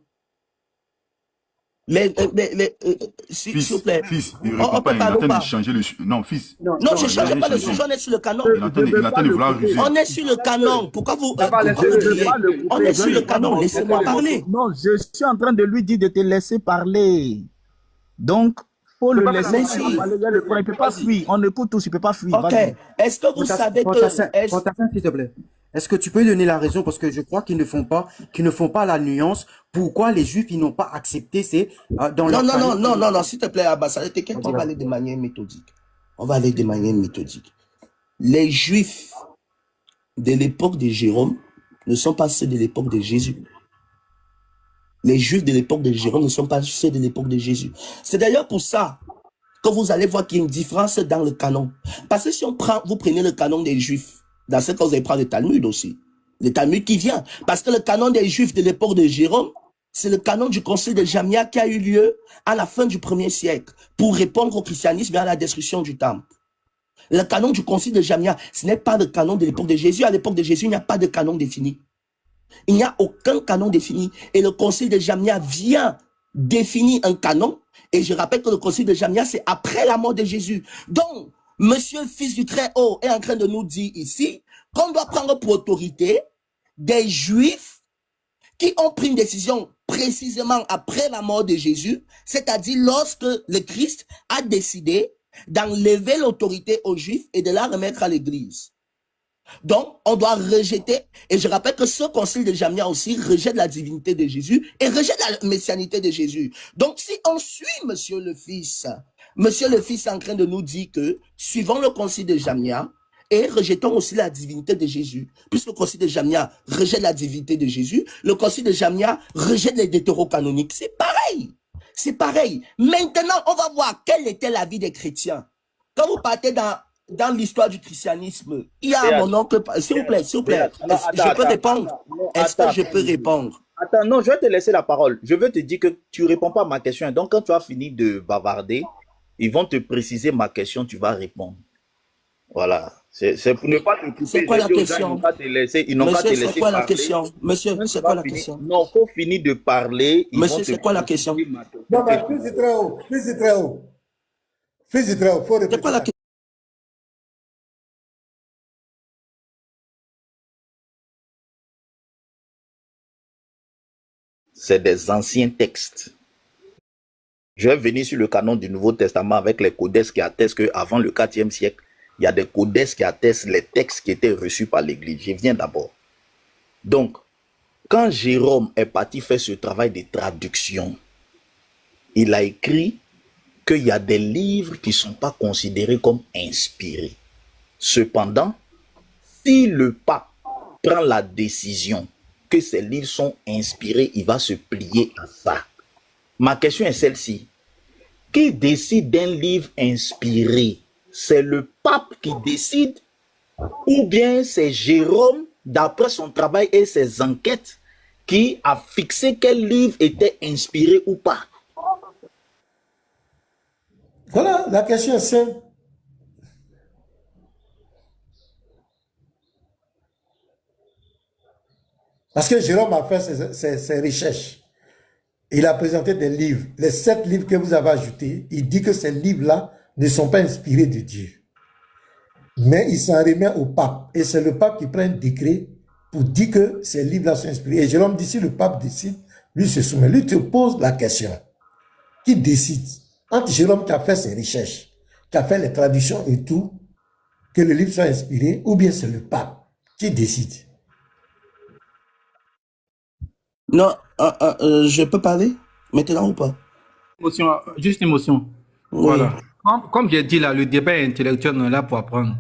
S'il Fils, vous plaît, fils, il on répond peut pas, il est parler en ou train de pas? changer le... Non, fils. Non, Non, non, je ne Non, il a change rien pas le changé. sujet, on est sur le canon. Il est en train de vouloir ruser. On est sur le canon. Pourquoi vous Ça va, pourquoi vous laissez-le, criez? pas le couper. On est sur le Laissez-le. canon, laissez-moi parler. Non, je suis en train de lui dire de te laisser parler. Donc, faut le pas laisser Mais si. parler. Il y a le point, il ne peut pas fuir. On écoute tous, il ne peut pas fuir. Ok. Vas-y. Est-ce que vous savez que... Fantassin, s'il te plaît. Est-ce que tu peux donner la raison parce que je crois qu'ils ne font pas la nuance. Pourquoi les Juifs ils n'ont pas accepté ces dans leur Non, s'il te plaît, ambassadeur, t'inquiète, on va aller de manière méthodique. On va aller de manière méthodique. Les Juifs de l'époque de Jérôme ne sont pas ceux de l'époque de Jésus. Les Juifs de l'époque de Jérôme ne sont pas ceux de l'époque de Jésus. C'est d'ailleurs pour ça que vous allez voir qu'il y a une différence dans le canon. Parce que si vous prenez le canon des Juifs, dans ce cas, vous allez prendre le Talmud aussi. Le Talmud qui vient. Parce que le canon des Juifs de l'époque de Jérôme, c'est le canon du concile de Jamnia qui a eu lieu à la fin du 1er siècle pour répondre au christianisme et à la destruction du temple. Le canon du concile de Jamnia, ce n'est pas le canon de l'époque de Jésus. À l'époque de Jésus, il n'y a pas de canon défini. Il n'y a aucun canon défini. Et le concile de Jamnia vient définir un canon. Et je rappelle que le concile de Jamnia, c'est après la mort de Jésus. Donc, Monsieur Fils du Très-Haut est en train de nous dire ici qu'on doit prendre pour autorité des Juifs qui ont pris une décision précisément après la mort de Jésus, c'est-à-dire lorsque le Christ a décidé d'enlever l'autorité aux Juifs et de la remettre à l'Église. Donc, on doit rejeter, et je rappelle que ce concile de Jamnia aussi rejette la divinité de Jésus et rejette la messianité de Jésus. Donc, si on suit Monsieur le Fils est en train de nous dire que, suivons le concile de Jamnia et rejetons aussi la divinité de Jésus. Puisque le concile de Jamnia rejette la divinité de Jésus, le concile de Jamnia rejette les deutérocanoniques. C'est pareil. C'est pareil. Maintenant, on va voir quel était l'avis des chrétiens. Quand vous partez dans l'histoire du christianisme, il y a mon oncle, s'il vous plaît, je peux répondre. Est-ce que je peux répondre? Attends, non, je vais te laisser la parole. Je veux te dire que tu ne réponds pas à ma question. Donc, quand tu as fini de bavarder, ils vont te préciser ma question, tu vas répondre. Voilà. C'est pour ne pas te couper. C'est quoi la question? Ils n'ont pas te laisser c'est quoi la parler. question? Monsieur, c'est quoi la question? Non, il faut finir de parler. Monsieur, c'est quoi la question? Non, mais Fils du Très-Haut, Fils du Très-Haut. Fils du Très-Haut, faut répéter. C'est quoi la question? C'est des anciens textes. Je vais venir sur le canon du Nouveau Testament avec les codex qui attestent qu'avant le 4e siècle, il y a des codex qui attestent les textes qui étaient reçus par l'Église. Je viens d'abord. Donc, quand Jérôme est parti faire ce travail de traduction, il a écrit qu'il y a des livres qui ne sont pas considérés comme inspirés. Cependant, si le pape prend la décision que ces livres sont inspirés, il va se plier à ça. Ma question est celle-ci. Qui décide d'un livre inspiré? C'est le pape qui décide ou bien c'est Jérôme, d'après son travail et ses enquêtes, qui a fixé quel livre était inspiré ou pas? Voilà, la question est simple. Parce que Jérôme a fait ses recherches. Il a présenté des livres. Les 7 livres que vous avez ajoutés, il dit que ces livres-là ne sont pas inspirés de Dieu. Mais il s'en remet au pape. Et c'est le pape qui prend un décret pour dire que ces livres-là sont inspirés. Et Jérôme dit, si le pape décide, lui se soumet. Lui te pose la question. Qui décide? Entre Jérôme qui a fait ses recherches, qui a fait les traductions et tout, que le livre soit inspiré, ou bien c'est le pape qui décide? Non, je peux parler maintenant ou pas? Émotion, juste émotion. Oui. Voilà. Comme j'ai dit là, le débat intellectuel, on est là pour apprendre.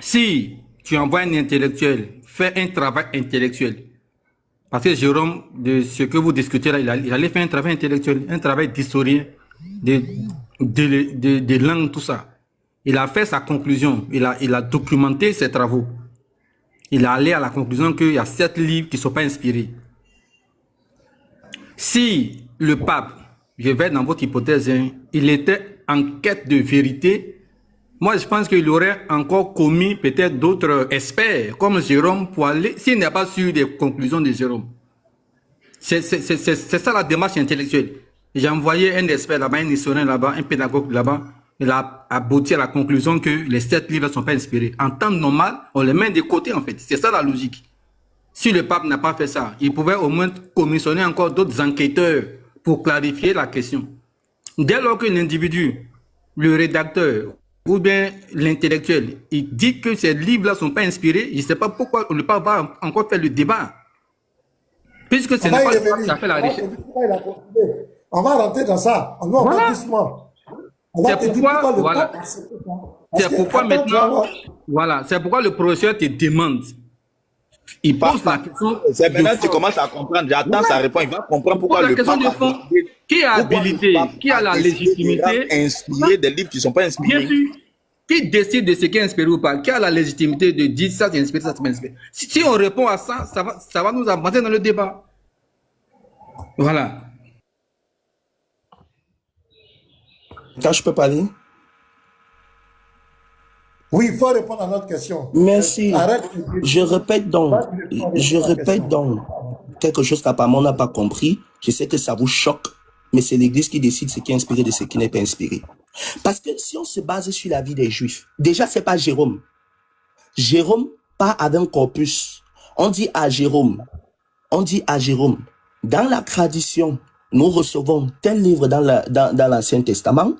Si tu envoies un intellectuel, fais un travail intellectuel. Parce que Jérôme, de ce que vous discutez là, il allait faire un travail intellectuel, un travail d'historien, de langue, tout ça. Il a fait sa conclusion, il a documenté ses travaux. Il est allé à la conclusion qu'il y a 7 livres qui ne sont pas inspirés. Si le pape, je vais dans votre hypothèse, hein, il était en quête de vérité, moi je pense qu'il aurait encore commis peut-être d'autres experts comme Jérôme pour aller, s'il n'est pas sûr des conclusions de Jérôme. C'est ça la démarche intellectuelle. J'ai envoyé un expert là-bas, un historien là-bas, un pédagogue là-bas. Il a abouti à la conclusion que les 7 livres ne sont pas inspirés. En temps normal, on les met de côté en fait. C'est ça la logique. Si le pape n'a pas fait ça, il pouvait au moins commissionner encore d'autres enquêteurs pour clarifier la question. Dès lors que l'individu, le rédacteur ou bien l'intellectuel, il dit que ces livres-là ne sont pas inspirés, je ne sais pas pourquoi le pape va encore faire le débat. Puisque ce n'est pas le pape qui a fait la recherche. On va rentrer dans ça. On va doucement. C'est pourquoi, voilà. C'est pourquoi maintenant, voilà, c'est pourquoi le professeur te demande. Il pose la question. C'est maintenant que tu commences à comprendre. J'attends sa réponse. Il va comprendre pourquoi le question de fond. Qui a habilité, qui a la légitimité inspirer des livres qui ne sont pas inspirés. Bien sûr. Qui décide de ce qui est inspiré ou pas? Qui a la légitimité de dire ça c'est inspiré, ça c'est pas inspiré? Si on répond à ça, ça va nous avancer dans le débat. Voilà. Quand je peux parler? Oui, il faut répondre à notre question. Merci. Arrête. Je répète donc quelque chose qu'apparemment on n'a pas compris. Je sais que ça vous choque, mais c'est l'Église qui décide ce qui est inspiré de ce qui n'est pas inspiré. Parce que si on se base sur la vie des Juifs, déjà c'est pas Jérôme. Jérôme part avec un corpus. On dit à Jérôme, dans la tradition, nous recevons tel livre dans l'Ancien Testament,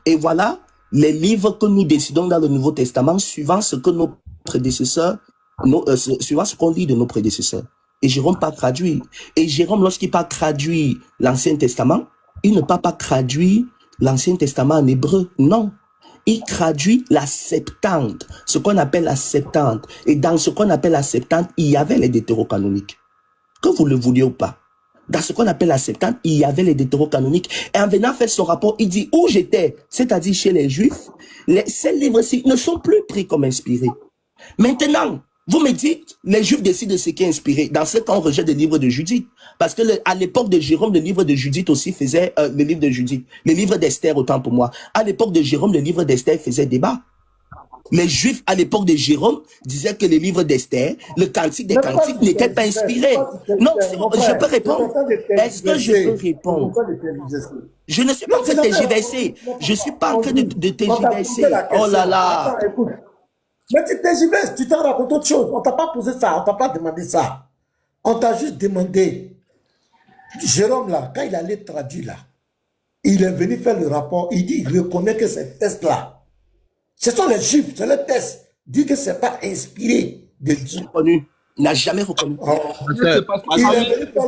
et voilà les livres que nous décidons dans le Nouveau Testament, suivant ce que nos prédécesseurs, suivant ce qu'on lit de nos prédécesseurs. Et Jérôme pas traduit. Et Jérôme, lorsqu'il pas traduit l'Ancien Testament, il ne peut pas traduire l'Ancien Testament en hébreu. Non. Il traduit la Septante, ce qu'on appelle la Septante. Et dans ce qu'on appelle la Septante, il y avait les deutérocanoniques. Que vous le vouliez ou pas. Dans ce qu'on appelle la Septante, il y avait les deutérocanoniques. Et en venant faire son rapport, il dit où j'étais, c'est-à-dire chez les Juifs, ces livres-ci ne sont plus pris comme inspirés. Maintenant, vous me dites, les Juifs décident de ce qui est inspiré. Dans ce cas, on rejette le livre de Judith. Parce que à l'époque de Jérôme, le livre de Judith aussi faisait le livre de Judith. Le livre d'Esther, autant pour moi. À l'époque de Jérôme, le livre d'Esther faisait débat. Les Juifs, à l'époque de Jérôme, disaient que le livre d'Esther, le cantique des cantiques n'était pas inspiré. Non, je peux répondre. Est-ce que je peux répondre? Je ne suis pas en train de tergiverser. Je ne suis pas en train de tergiverser. Oh là là. Mais tu tergiverses, tu t'en racontes autre chose. On ne t'a pas posé ça, on ne t'a pas demandé ça. On t'a juste demandé. Jérôme, là, quand il allait traduire, là, il est venu faire le rapport. Il dit, il reconnaît que ces tests-là, ce sont les Juifs, c'est le test. Dit que ce n'est pas inspiré de Dieu. Il n'a jamais reconnu.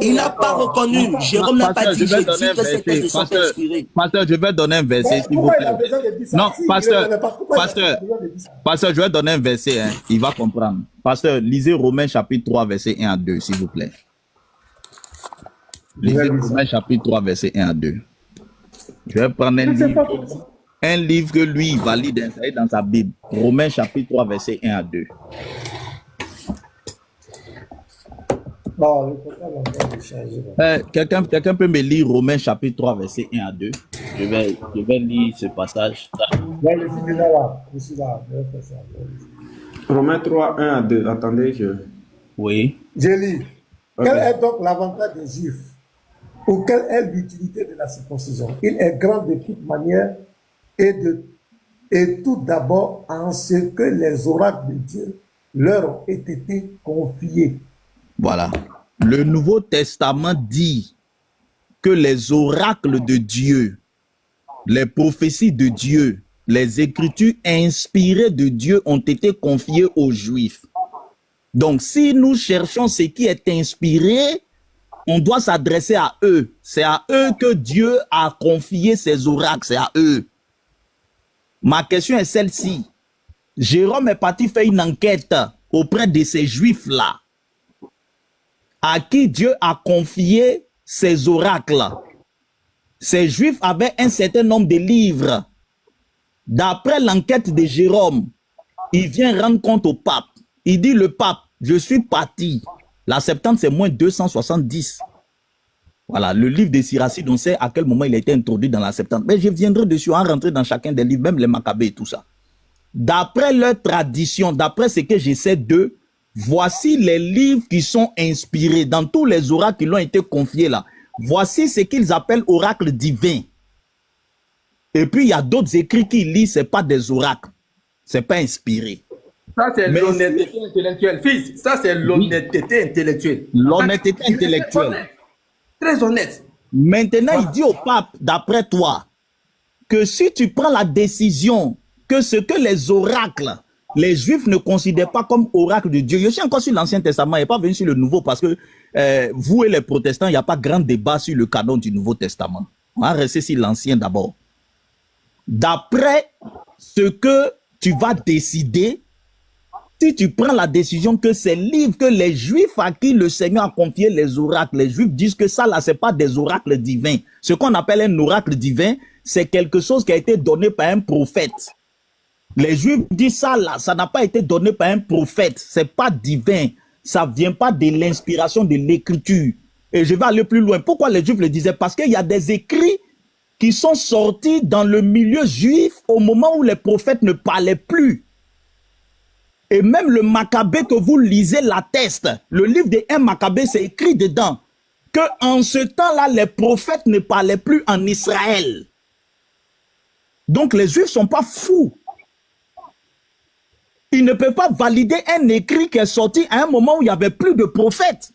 Il n'a pas reconnu. Jérôme n'a pas dit, je dis que ces tests ne sont pas inspirés. Pasteur, je vais donner un verset, s'il vous plaît. Non, pasteur, je vais donner un verset, hein. Il va comprendre. Pasteur, lisez Romains chapitre 3, verset 1 à 2, s'il vous plaît. Lisez Romains chapitre 3, verset 1 à 2. Je vais prendre un livre que lui valide dans sa Bible. Romains chapitre 3, verset 1 à 2. Quelqu'un peut me lire Romains chapitre 3, verset 1 à 2. Je vais lire ce passage. Romains 3, 1 à 2. Attendez, Oui. Je lis. Okay. Quel est donc l'avantage des Juifs? Ou quelle est l'utilité de la circoncision? Il est grand de toute manière et tout d'abord en ce que les oracles de Dieu leur ont été confiés. Voilà. Le Nouveau Testament dit que les oracles de Dieu, les prophéties de Dieu, les écritures inspirées de Dieu ont été confiées aux Juifs. Donc, si nous cherchons ce qui est inspiré, on doit s'adresser à eux. C'est à eux que Dieu a confié ses oracles. C'est à eux. Ma question est celle-ci. Jérôme est parti faire une enquête auprès de ces Juifs-là, à qui Dieu a confié ses oracles. Ces Juifs avaient un certain nombre de livres. D'après l'enquête de Jérôme, il vient rendre compte au pape. Il dit, le pape, je suis parti. La Septante, c'est moins 270. Voilà, le livre de Siracide, on sait à quel moment il a été introduit dans la Septante. Mais je viendrai dessus en rentrer dans chacun des livres, même les Maccabées et tout ça. D'après leur tradition, d'après ce que j'essaie d'eux, voici les livres qui sont inspirés dans tous les oracles qui l'ont été confiés là. Voici ce qu'ils appellent oracles divins. Et puis il y a d'autres écrits qui lisent, ce n'est pas des oracles, ce n'est pas inspiré. Ça, c'est Mais l'honnêteté intellectuelle. Fils, ça, c'est l'honnêteté intellectuelle. l'honnêteté intellectuelle. Très honnête. Maintenant, il dit au pape, d'après toi, que si tu prends la décision que ce que les oracles, les Juifs ne considèrent pas comme oracle de Dieu. Je suis encore sur l'Ancien Testament, il n'est pas venu sur le Nouveau parce que vous et les protestants, il n'y a pas grand débat sur le canon du Nouveau Testament. On va rester sur l'Ancien d'abord. D'après ce que tu vas décider, si tu prends la décision que ces livres que les Juifs à qui le Seigneur a confié les oracles, les Juifs disent que ça là, c'est pas des oracles divins. Ce qu'on appelle un oracle divin, c'est quelque chose qui a été donné par un prophète. Les Juifs disent ça là, ça n'a pas été donné par un prophète, c'est pas divin, ça vient pas de l'inspiration de l'écriture. Et je vais aller plus loin. Pourquoi les Juifs le disaient? Parce qu'il y a des écrits qui sont sortis dans le milieu juif au moment où les prophètes ne parlaient plus. Et même le Maccabée que vous lisez l'atteste. Le livre de 1 Maccabée, c'est écrit dedans que en ce temps-là, les prophètes ne parlaient plus en Israël. Donc les Juifs ne sont pas fous. Ils ne peuvent pas valider un écrit qui est sorti à un moment où il n'y avait plus de prophètes.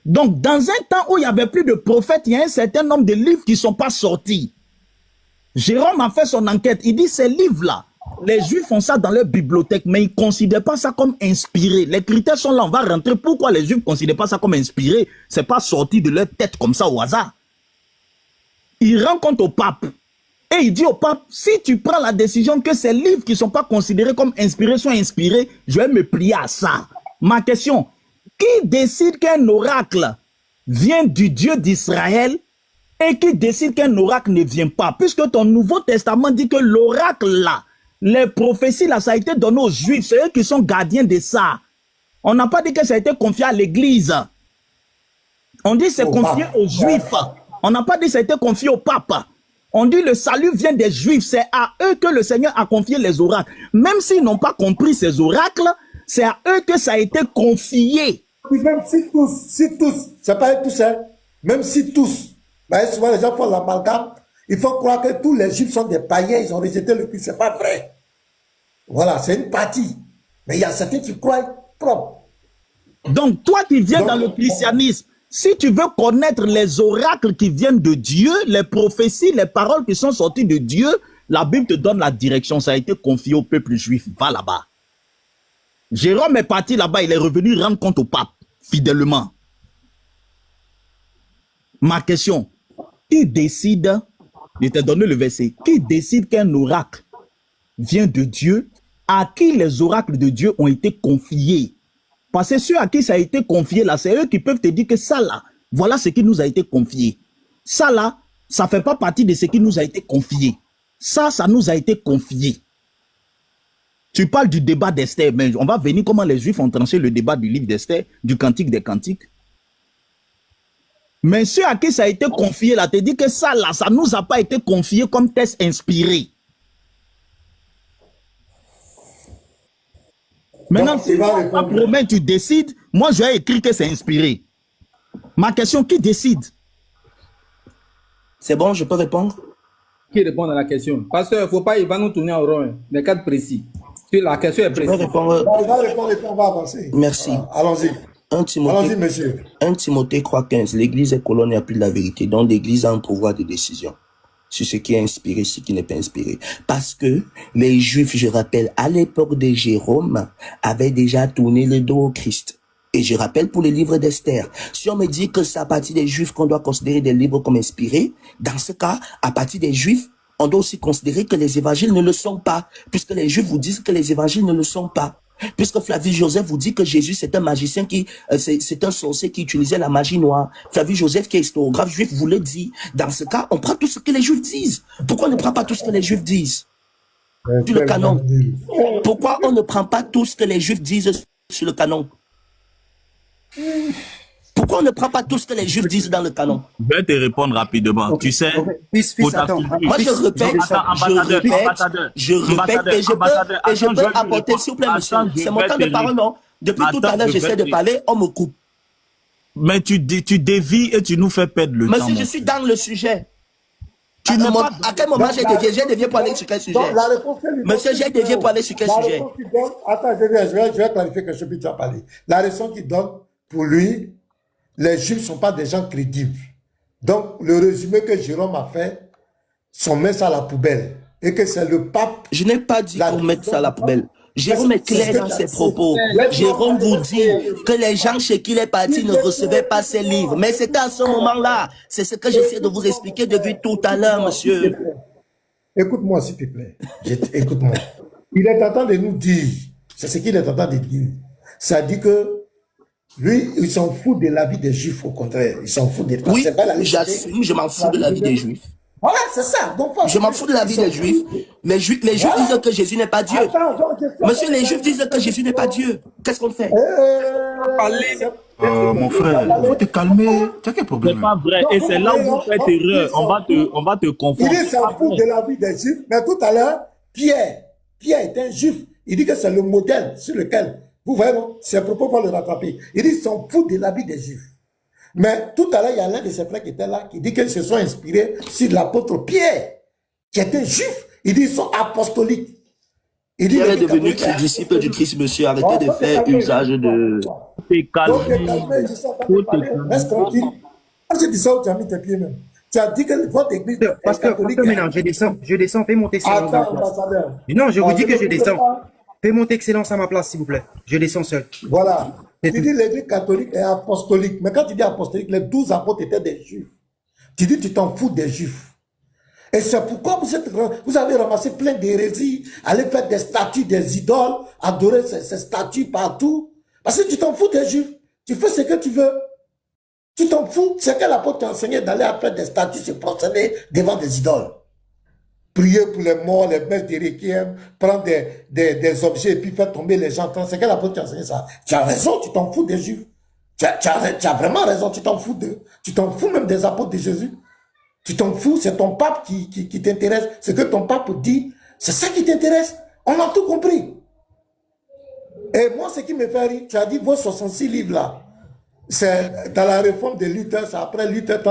Donc, dans un temps où il n'y avait plus de prophètes, il y a un certain nombre de livres qui ne sont pas sortis. Jérôme a fait son enquête. Il dit ces livres-là, les Juifs font ça dans leur bibliothèque, mais ils ne considèrent pas ça comme inspiré. Les critères sont là, on va rentrer. Pourquoi les Juifs ne considèrent pas ça comme inspiré? Ce n'est pas sorti de leur tête comme ça au hasard. Il rend compte au pape. Et il dit au pape, si tu prends la décision que ces livres qui ne sont pas considérés comme inspirés sont inspirés, je vais me plier à ça. Ma question, qui décide qu'un oracle vient du Dieu d'Israël et qui décide qu'un oracle ne vient pas? Puisque ton Nouveau Testament dit que l'oracle là, les prophéties là, ça a été donné aux Juifs, c'est eux qui sont gardiens de ça. On n'a pas dit que ça a été confié à l'Église. On dit que c'est confié aux Juifs. On n'a pas dit que ça a été confié au pape. On dit le salut vient des Juifs. C'est à eux que le Seigneur a confié les oracles. Même s'ils n'ont pas compris ces oracles, c'est à eux que ça a été confié. Même si tous, c'est pas tous, hein, même si tous, ben souvent les gens font l'amalgame, il faut croire que tous les Juifs sont des païens, ils ont rejeté le Christ, c'est pas vrai. Voilà, c'est une partie. Mais il y a certains qui croient propre. Donc toi qui viens dans le christianisme, si tu veux connaître les oracles qui viennent de Dieu, les prophéties, les paroles qui sont sorties de Dieu, la Bible te donne la direction, ça a été confié au peuple juif, va là-bas. Jérôme est parti là-bas, il est revenu rendre compte au pape, fidèlement. Ma question, qui décide, je t'ai donné le verset, qui décide qu'un oracle vient de Dieu, à qui les oracles de Dieu ont été confiés? Parce que ceux à qui ça a été confié là, c'est eux qui peuvent te dire que ça là, voilà ce qui nous a été confié. Ça là, ça ne fait pas partie de ce qui nous a été confié. Ça nous a été confié. Tu parles du débat d'Esther, mais on va venir comment les Juifs ont tranché le débat du livre d'Esther, du Cantique des Cantiques. Mais ceux à qui ça a été confié là, te dit que ça là, ça ne nous a pas été confié comme test inspiré. Maintenant, si tu décides, moi je vais écrire que c'est inspiré. Ma question, qui décide? C'est bon, je peux répondre? Qui répond à la question? Pasteur, il ne faut pas, il va nous tourner en rond, des cas précis. La question est Je peux précise. répondre. On va répondre et on va avancer. Merci. Allons-y. 1 Timothée, Allons-y, monsieur. 1 Timothée 3,15. L'Église est colonne et appuie la vérité. Donc l'Église a un pouvoir de décision sur ce qui est inspiré, ce qui n'est pas inspiré. Parce que les Juifs, je rappelle, à l'époque de Jérôme, avaient déjà tourné le dos au Christ. Et je rappelle pour les livres d'Esther, si on me dit que c'est à partir des Juifs qu'on doit considérer des livres comme inspirés, dans ce cas, à partir des Juifs, on doit aussi considérer que les évangiles ne le sont pas, puisque les Juifs vous disent que les évangiles ne le sont pas. Puisque Flavie Joseph vous dit que Jésus c'est un magicien c'est un sorcier qui utilisait la magie noire. Flavie Joseph qui est historiographe juif vous le dit. Dans ce cas, on prend tout ce que les Juifs disent. Pourquoi on ne prend pas tout ce que les Juifs disent sur le canon? Pourquoi on ne prend pas tout ce que les Juifs disent sur le canon? Pourquoi Pourquoi on ne prend pas tout ce que les Juifs disent dans le canon? Je vais te répondre rapidement. Ok, Tu sais, ok. Fils, pour attends. t'assurer. Moi, je Fils, répète, Ambassadeur, je répète, et je peux apporter, s'il vous plaît, monsieur. C'est mon temps de parole, non? Depuis tout à l'heure, j'essaie de parler, on me coupe. Mais tu dévis et tu nous fais perdre le temps. Monsieur, je suis dans le sujet. À quel moment j'ai dévié pour aller sur quel sujet? Donc, la réponse que lui Monsieur, donne, j'ai dévié pour aller sur quel la sujet? réponse qu'il donne, attends, je vais clarifier quelque chose, puis tu vas parler. La raison qu'il donne, pour lui, les Juifs ne sont pas des gens crédibles. Donc, le résumé que Jérôme a fait, on met ça à la poubelle. Et que c'est le pape. Je n'ai pas dit qu'on mette ça à la poubelle. Jérôme est clair dans ses propos. Jérôme vous dit que les gens chez qui il est parti ne recevaient pas ses livres. Mais c'était à ce moment-là. C'est ce que j'essaie de vous expliquer depuis tout à l'heure, monsieur. Écoute-moi, s'il te plaît. Écoute-moi. Il est en train de nous dire, c'est ce qu'il est en train de dire. Ça dit que lui, il s'en fout de la vie des Juifs, au contraire. Il s'en fout des... Oui, C'est pas la j'assume, je m'en fous de la vie des Juifs. Voilà, c'est ça. Donc, Je m'en fous de la vie des Juifs. Les Juifs disent que Jésus n'est pas Dieu. Monsieur, les Juifs disent que Jésus n'est pas Dieu. Qu'est-ce qu'on fait? Mon frère, il faut te calmer. Tu as quel C'est problème? pas vrai. Et c'est là où vous faites erreur. On va te confondre. Il s'en fout de la vie des Juifs. Mais tout à l'heure, Pierre est un Juif. Il dit que c'est le modèle sur lequel, vous voyez, ses propos vont le rattraper. Il dit qu'il s'en fout de la vie des Juifs. Mais tout à l'heure, il y a l'un de ses frères qui était là, qui dit qu'ils se sont inspirés sur l'apôtre Pierre, qui était juif. Il dit qu'ils sont apostoliques. Il dit Pierre est devenu disciple du Christ, monsieur. Arrêtez de faire usage de... Reste tranquille. Quand je dis ça, tu as mis tes pieds même. Tu as dit que votre église est catholique. Maintenant, je descends, fais monter excellence à ma Attends, place. ambassadeur. Non, je vous dis que je descends. Fais monter excellence à ma place, s'il vous plaît. Je descends seul. Voilà. Tu dis l'église catholique est apostolique. Mais quand tu dis apostolique, les 12 apôtres étaient des juifs. Tu dis tu t'en fous des juifs. Et c'est pourquoi vous avez ramassé plein d'hérésies, allez faire des statues, des idoles, adorer ces statues partout. Parce que tu t'en fous des juifs. Tu fais ce que tu veux. Tu t'en fous. C'est que l'apôtre t'a enseigné d'aller faire des statues, se prosterner devant des idoles. Prier pour les morts, les messes des requiem, prendre des objets et puis faire tomber les gens. C'est quel apôtre t'a enseigné ça? Tu as raison, tu t'en fous des Juifs. Tu as vraiment raison, tu t'en fous d'eux. Tu t'en fous même des apôtres de Jésus. Tu t'en fous, c'est ton pape qui t'intéresse. Ce que ton pape dit, c'est ça qui t'intéresse. On a tout compris. Et moi, ce qui me fait rire, tu as dit vos 66 livres là. C'est dans la réforme de Luther, c'est après Luther,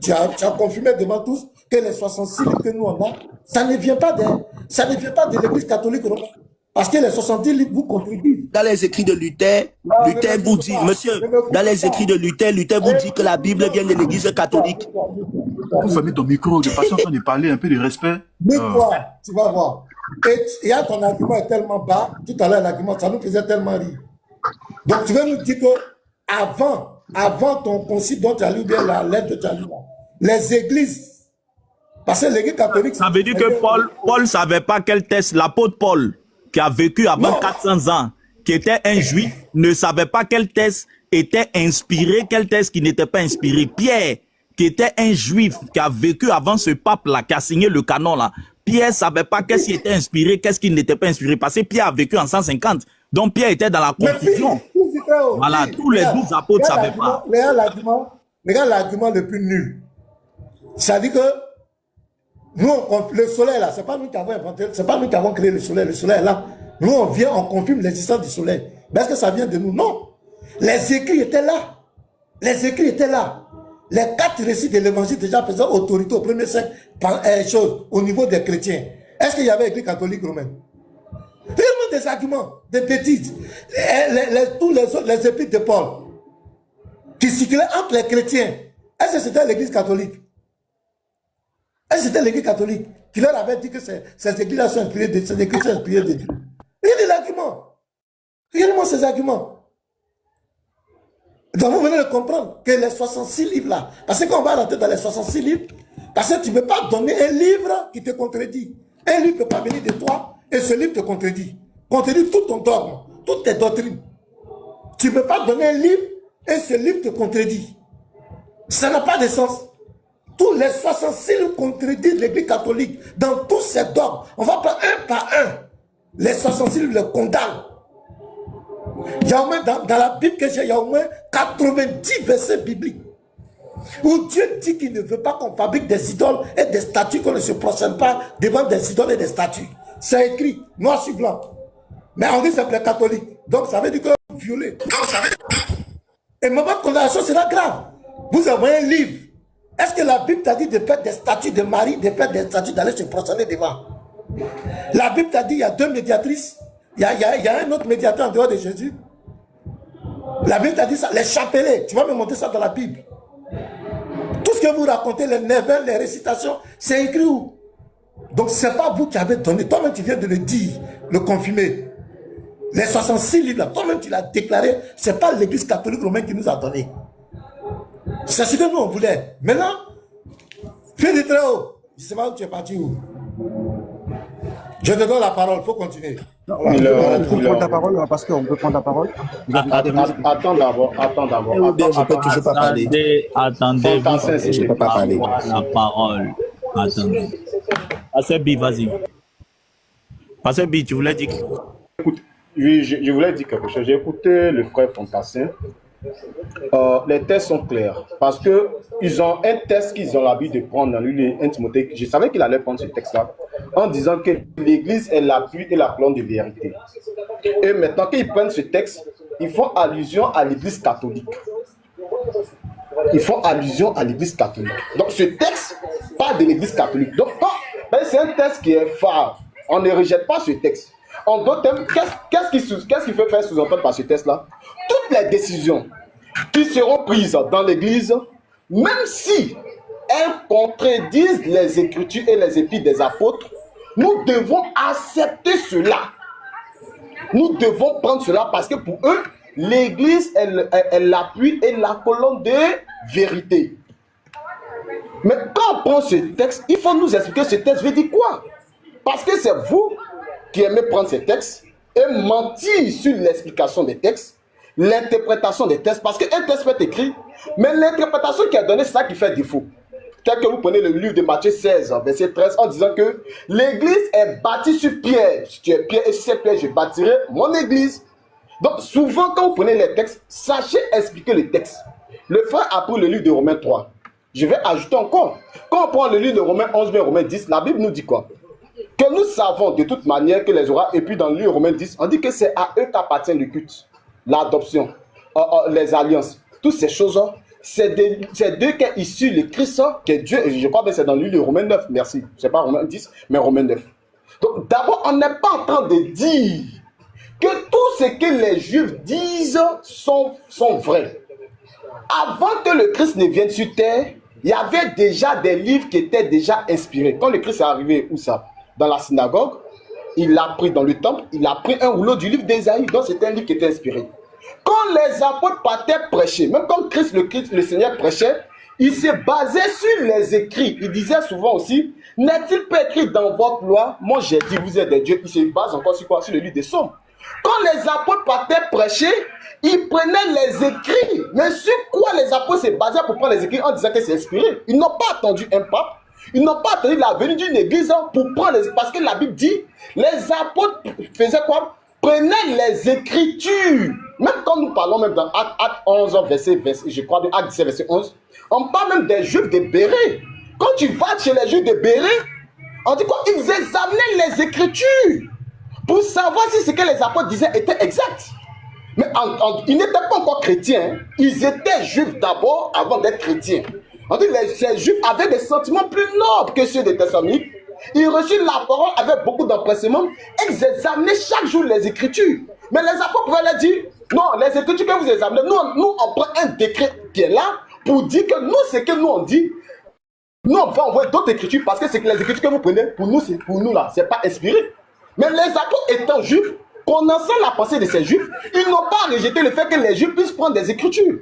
tu as confirmé devant tous que les 66 livres que nous on a, ça ne vient pas de l'église catholique romaine. Parce que les 70 livres vous contribuent. Dans les écrits de Luther, Luther vous dit, monsieur, dans les écrits de Luther vous dit que la Bible vient de l'église catholique. Vous fermez ton micro, de passer en train de parler, un peu de respect. Mais quoi, tu vas voir. Et ton argument est tellement bas, tout à l'heure l'argument, ça nous faisait tellement rire. Donc tu veux nous dire que avant ton concile dont tu as lu bien la lettre de Tchalou, les églises, parce que l'église catholique... Ça veut dire que Paul ne savait pas quel texte, l'apôtre Paul, qui a vécu avant 400 ans, qui était un juif, ne savait pas quel texte était inspiré, quel texte qui n'était pas inspiré. Pierre, qui était un juif, qui a vécu avant ce pape-là, qui a signé le canon là, Pierre ne savait pas qu'est-ce qui était inspiré, qu'est-ce qui n'était pas inspiré, parce que Pierre a vécu en 150. Donc Pierre était dans la confusion. Voilà, tous les 12 apôtres ne savaient pas. Regarde l'argument le plus nul. Ça dit que nous, le soleil là, c'est pas nous qui avons inventé, c'est pas nous qui avons créé le soleil là. Nous, on vient, on confirme l'existence du soleil. Mais est-ce que ça vient de nous? Non. Les écrits étaient là. Les écrits étaient là. Les 4 récits de l'évangile déjà faisaient autorité au premier siècle au niveau des chrétiens. Est-ce qu'il y avait écrit catholique romain? Vraiment des arguments, des bêtises. Tous les épîtres de Paul qui circulaient entre les chrétiens. Est-ce que c'était l'église catholique? Est-ce que c'était l'église catholique qui leur avait dit que ces églises-là sont inspirées de ces églises sont inspirées de Dieu? Regardez l'argument. Regardez-moi ces arguments. Donc vous venez de comprendre que les 66 livres-là, parce qu'on va rentrer dans les 66 livres, parce que tu ne peux pas donner un livre qui te contredit. Un livre ne peut pas venir de toi et ce livre te contredit. Contredit tout ton dogme, toutes tes doctrines. Tu ne peux pas donner un livre et ce livre te contredit. Ça n'a pas de sens. Tous les 66 livres contredisent l'église catholique dans tous ses dogmes. On va prendre un par un. Les 66 livres les condamnent. Il y a au moins, dans la Bible que j'ai, il y a au moins 90 versets bibliques où Dieu dit qu'il ne veut pas qu'on fabrique des idoles et des statues, qu'on ne se prosterne pas devant des idoles et des statues. C'est écrit, noir sur blanc. Mais on dit que c'est pour les catholiques. Donc ça veut dire que vous violez. Et ma condamnation sera grave. Vous avez un livre. Est-ce que la Bible t'a dit de faire des statues de Marie, de faire des statues d'aller se prosterner devant? La Bible t'a dit il y a deux médiatrices. Il y a un autre médiateur en dehors de Jésus. La Bible t'a dit ça. Les chapelets. Tu vas me montrer ça dans la Bible. Tout ce que vous racontez, les neveux, les récitations, c'est écrit où? Donc ce n'est pas vous qui avez donné. Toi-même tu viens de le dire, le confirmer. Les 66 livres, là, toi-même tu l'as déclaré. Ce n'est pas l'église catholique romaine qui nous a donné. C'est ce que nous on voulait. Maintenant, fais de très haut. Je ne sais pas où tu es parti où. Je te donne la parole, il faut continuer. Non, on peut prendre ta parole, pasteur, on peut prendre la parole. Attends d'abord. Je peux toujours pas parler. Attendez, Je ne peux pas parler. la parole. Attendez. Pasteur B, vas-y. Pasteur B, tu voulais dire que... Écoute, oui, je voulais dire quelque chose. J'ai écouté le frère Fantassin. Les tests sont clairs parce que ils ont un test qu'ils ont l'habitude de prendre dans l'Union Timothée. Je savais qu'il allait prendre ce texte-là en disant que l'Église est l'appui et la colonne de vérité. Et maintenant qu'ils prennent ce texte, ils font allusion à l'Église catholique. Ils font allusion à l'Église catholique. Donc ce texte parle de l'Église catholique. Donc c'est un texte qui est phare. On ne rejette pas ce texte. En d'autres termes, qu'est-ce qu'il faut faire sous-entendre par ce texte-là? Toutes les décisions qui seront prises dans l'Église, même si elles contredisent les Écritures et les épîtres des apôtres, nous devons accepter cela. Nous devons prendre cela parce que pour eux, l'Église est l'appui et la colonne de vérité. Mais quand on prend ce texte, il faut nous expliquer ce texte veut dire quoi? Parce que c'est vous qui aimez prendre ces textes et mentir sur l'explication des textes, l'interprétation des textes, parce qu'un texte peut être écrit, mais l'interprétation qui est donnée, c'est ça qui fait défaut. Tel que vous prenez le livre de Matthieu 16, verset 13, en disant que l'église est bâtie sur pierre. Si tu es pierre et sur cette pierre, je bâtirai mon église. Donc souvent, quand vous prenez les textes, sachez expliquer le texte. Le frère a pris le livre de Romains 3. Je vais ajouter encore. Quand on prend le livre de Romains 11, bien Romains 10, la Bible nous dit quoi? Que nous savons de toute manière que les oracles, et puis dans le livre Romains 10, on dit que c'est à eux qu'appartient le culte, l'adoption, les alliances, toutes ces choses, c'est d'eux qu'est issu le Christ, que Dieu, je crois que c'est dans le livre Romains 9, merci, c'est pas Romains 10, mais Romains 9. Donc d'abord, on n'est pas en train de dire que tout ce que les Juifs disent sont vrais. Avant que le Christ ne vienne sur terre, il y avait déjà des livres qui étaient déjà inspirés. Quand le Christ est arrivé, où ça? Dans la synagogue, il a pris dans le temple, il a pris un rouleau du livre d'Ésaïe, donc c'était un livre qui était inspiré. Quand les apôtres partaient prêcher, même quand le Seigneur prêchait, il se basait sur les écrits. Il disait souvent aussi, n'est-il pas écrit dans votre loi, moi j'ai dit vous êtes des dieux. Il se base encore sur quoi? Sur le livre des Psaumes. Quand les apôtres partaient prêcher, ils prenaient les écrits. Mais sur quoi les apôtres se basaient pour prendre les écrits en disant que c'est inspiré? Ils n'ont pas attendu un pape. Ils n'ont pas attendu la venue d'une église pour prendre les... Parce que la Bible dit, les apôtres faisaient quoi? Prenaient les Écritures. Même quand nous parlons même dans Acte 11, verset, je crois, de Acte 17, verset 11, on parle même des Juifs de Bérée. Quand tu vas chez les Juifs de Bérée, on dit quoi? Ils examinaient les Écritures pour savoir si ce que les apôtres disaient était exact. Mais ils n'étaient pas encore chrétiens. Ils étaient Juifs d'abord avant d'être chrétiens. On dit que ces Juifs avaient des sentiments plus nobles que ceux des Thessaloniques. Ils reçurent la parole avec beaucoup d'empressement et ils examinaient chaque jour les Écritures. Mais les apôtres pouvaient leur dire, non, les Écritures que vous examinez, nous on prend un décret qui est là pour dire que nous, ce que nous on dit, nous on va envoyer d'autres Écritures parce que c'est que les Écritures que vous prenez, pour nous là, c'est pas inspiré. Mais les apôtres étant Juifs, connaissant la pensée de ces Juifs, ils n'ont pas rejeté le fait que les Juifs puissent prendre des Écritures.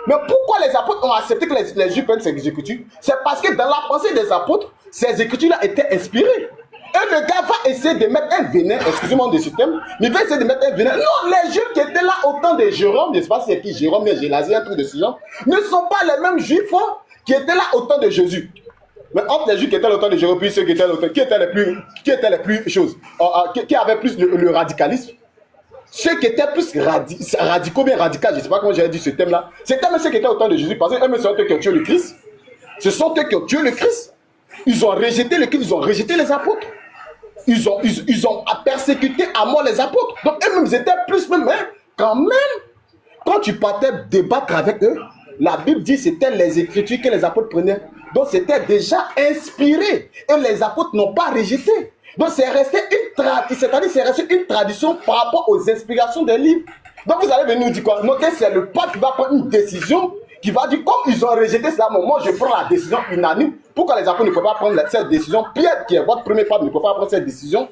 Mais pourquoi les apôtres ont accepté que les Juifs prennent ces Écritures? C'est parce que dans la pensée des apôtres, ces Écritures-là étaient inspirées. Et le gars va essayer de mettre un venin, excusez-moi de ce thème, mais il va essayer de mettre un venin. Non, les Juifs qui étaient là au temps de Jérôme, je ne sais pas si c'est qui, Jérôme, mais Gélasie, un truc de ce genre, ne sont pas les mêmes Juifs qui étaient là au temps de Jésus. Mais entre les Juifs qui étaient là au temps de Jérôme, puis ceux qui étaient là au temps, qui étaient les plus choses, qui avaient plus le radicalisme? ceux qui étaient plus radicaux, bien radicaux, je ne sais pas comment j'ai dit ce thème-là, c'était même ceux qui étaient au temps de Jésus, parce que eux, c'est eux qui ont tué le Christ. Ce sont eux qui ont tué le Christ. Ils ont rejeté le Christ, ils ont rejeté les apôtres. Ils ont persécuté à mort les apôtres. Donc eux-mêmes, ils étaient plus même, hein, quand même. Quand tu partais débattre avec eux, la Bible dit que c'était les Écritures que les apôtres prenaient. Donc c'était déjà inspiré. Et les apôtres n'ont pas rejeté. Donc c'est resté une tradition par rapport aux inspirations des livres. Donc vous allez venir nous dire quoi? Notez, c'est le pape qui va prendre une décision, qui va dire, comme ils ont rejeté cela, moi je prends la décision unanime. Pourquoi les apôtres ne peuvent pas prendre cette décision? Pierre, qui est votre premier pape, ne peut pas prendre cette décision.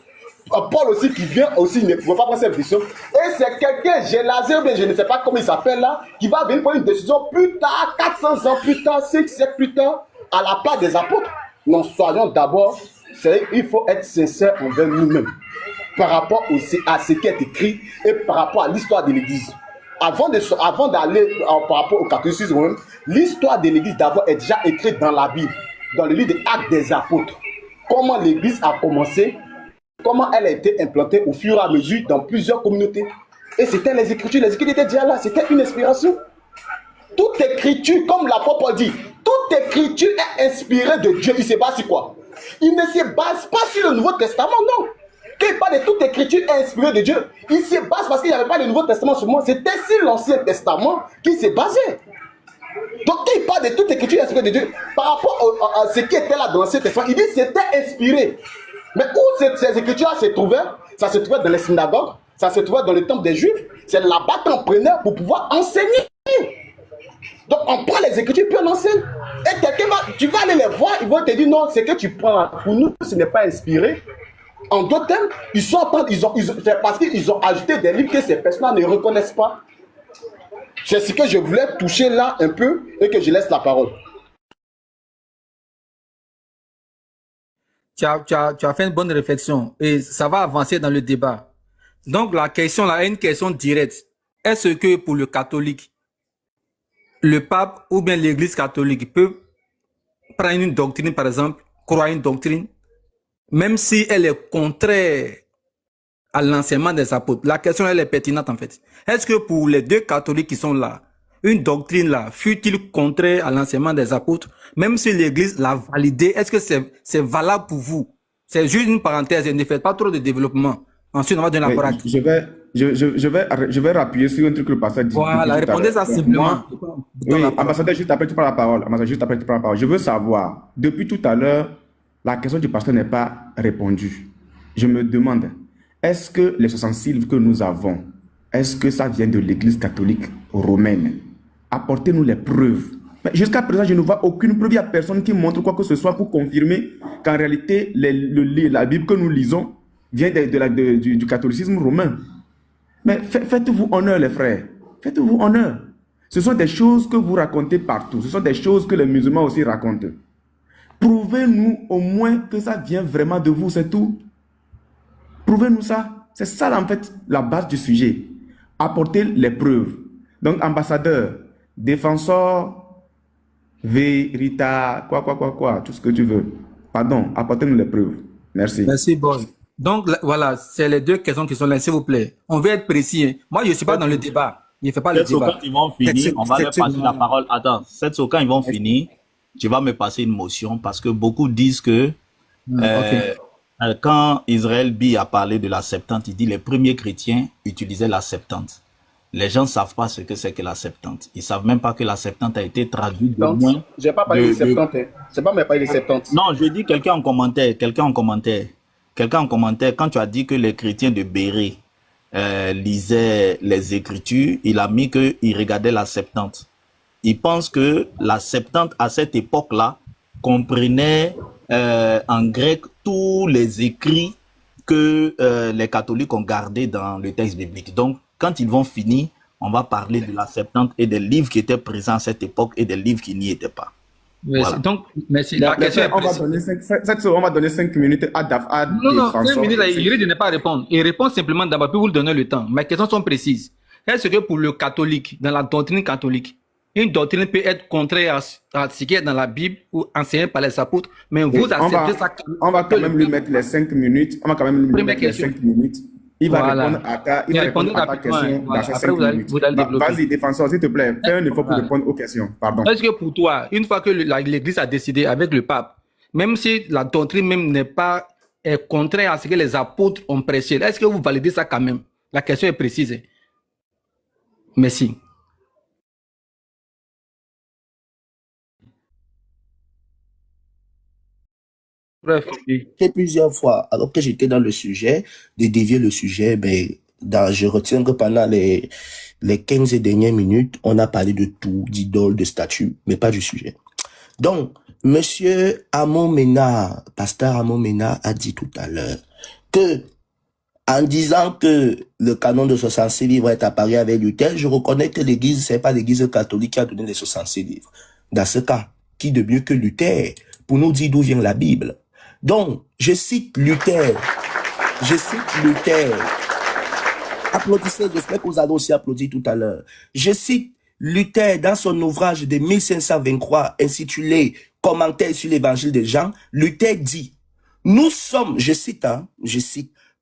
Paul aussi, qui vient aussi, ne peut pas prendre cette décision. Et c'est quelqu'un, Gélazé, ou bien je ne sais pas comment il s'appelle là, qui va venir prendre une décision plus tard, 400 ans plus tard, 5 siècles plus tard, à la place des apôtres. Non, soyons d'abord, il faut être sincère envers nous-mêmes, par rapport aussi à ce qui est écrit et par rapport à l'histoire de l'Église. Avant d'aller par rapport au catholicisme, l'histoire de l'Église d'abord est déjà écrite dans la Bible, dans le livre des Actes des Apôtres. Comment l'Église a commencé, comment elle a été implantée au fur et à mesure dans plusieurs communautés. Et c'était les Écritures étaient déjà là, c'était une inspiration. Toute écriture, comme l'apôtre Paul dit, toute écriture est inspirée de Dieu. Il se base sur quoi? Il ne se base pas sur le Nouveau Testament, non. Quand il parle de toute écriture inspirée de Dieu, il se base parce qu'il n'y avait pas le Nouveau Testament sur moi. C'était sur l'Ancien Testament qu'il s'est basé. Donc, quand il parle de toute écriture inspirée de Dieu, par rapport à ce qui était là dans l'Ancien Testament, il dit que c'était inspiré. Mais où ces écritures se trouvaient? Ça se trouvait dans les synagogues, ça se trouvait dans le temple des Juifs. C'est là-bas qu'on prenait pour pouvoir enseigner. Donc, on prend les écritures puis on enseigne. Et quelqu'un tu vas aller les voir, ils vont te dire non, c'est que tu prends. Pour nous, ce n'est pas inspiré. En d'autres termes, c'est parce qu'ils ont ajouté des livres que ces personnes ne reconnaissent pas. C'est ce que je voulais toucher là un peu et que je laisse la parole. Tu as fait une bonne réflexion et ça va avancer dans le débat. Donc la question là est une question directe. Est-ce que pour le catholique, le pape ou bien l'église catholique peut prendre une doctrine, par exemple, croire une doctrine, même si elle est contraire à l'enseignement des apôtres? La question elle est pertinente en fait. Est-ce que pour les deux catholiques qui sont là, une doctrine là, fut-il contraire à l'enseignement des apôtres, même si l'église l'a validé, est-ce que c'est valable pour vous? C'est juste une parenthèse, ne faites pas trop de développement. Ensuite, on va donner la parole. Je vais rappuyer sur un truc que le pasteur dit. Voilà, répondez ça simplement. Oui, ambassadeur, juste après tu prends la parole. Ambassadeur, juste après tu prends la parole. Je veux savoir, depuis tout à l'heure, la question du pasteur n'est pas répondue. Je me demande, est-ce que les 66 livres que nous avons, est-ce que ça vient de l'église catholique romaine? Apportez-nous les preuves. Mais jusqu'à présent, je ne vois aucune preuve. Il n'y a personne qui montre quoi que ce soit pour confirmer qu'en réalité, la Bible que nous lisons vient du catholicisme romain. Mais faites-vous honneur, les frères. Faites-vous honneur. Ce sont des choses que vous racontez partout. Ce sont des choses que les musulmans aussi racontent. Prouvez-nous au moins que ça vient vraiment de vous, c'est tout. Prouvez-nous ça. C'est ça, en fait, la base du sujet. Apportez les preuves. Donc, ambassadeur, défenseur, vérita, quoi, tout ce que tu veux. Pardon, apportez-nous les preuves. Merci. Merci, bon. Donc, voilà, c'est les deux questions qui sont là, s'il vous plaît. On veut être précis. Hein. Moi, je ne suis pas dans le débat. Je ne fais pas le débat. Quand ils vont finir, on va leur passer la parole. Attends, quand ils vont finir, tu vas me passer une motion parce que beaucoup disent que quand Israël Bi a parlé de la Septante, il dit les premiers chrétiens utilisaient la Septante. Les gens ne savent pas ce que c'est que la Septante. Ils ne savent même pas que la Septante a été traduite de moins. Je n'ai pas parlé de Septante. C'est pas parlé de Septante. Non, je dis quelqu'un en commentaire. Quand tu as dit que les chrétiens de Béré lisaient les Écritures, il a mis qu'ils regardaient la Septante. Il pense que la Septante, à cette époque-là, comprenait en grec tous les écrits que les catholiques ont gardés dans le texte biblique. Donc, quand ils vont finir, on va parler de la Septante et des livres qui étaient présents à cette époque et des livres qui n'y étaient pas. Voilà. Donc, merci. On va donner 5 minutes à Non, 5 minutes, il risque de ne pas répondre. Il répond simplement d'abord, puis vous lui donnez le temps. Mes questions sont précises. Est-ce que pour le catholique, dans la doctrine catholique, une doctrine peut être contraire à ce qui est dans la Bible ou enseigné par les apôtres, mais vous acceptez ça? On va quand même lui mettre les 5 minutes. On va quand même lui mettre les 5 minutes. Il va Voilà. répondre à ta, il Mais va répondre répondez à ta rapidement. question dans Voilà. ces Après, 5 minutes. vous allez développer. Vas-y, défenseur, s'il te plaît, fais un effort pour Voilà. répondre aux questions. Pardon. Est-ce que pour toi, une fois que l'Église a décidé avec le pape, même si la doctrine même n'est pas contraire à ce que les apôtres ont prêché, est-ce que vous validez ça quand même? La question est précise. Merci. Bref, J'ai plusieurs fois, alors que j'étais dans le sujet, de dévier le sujet, je retiens que pendant les 15 dernières minutes, on a parlé de tout, d'idoles, de statues, mais pas du sujet. Donc, Monsieur Amon Ménard, pasteur Amon Ménard a dit tout à l'heure que, en disant que le canon de 66 livres est apparu avec Luther, je reconnais que l'église, c'est pas l'église catholique qui a donné les 66 livres. Dans ce cas, qui de mieux que Luther pour nous dire d'où vient la Bible? Donc, je cite Luther. Applaudissez, j'espère que vous allez aussi applaudir tout à l'heure. Je cite Luther dans son ouvrage de 1523 intitulé Commentaire sur l'évangile de Jean. Luther dit, nous sommes, je cite,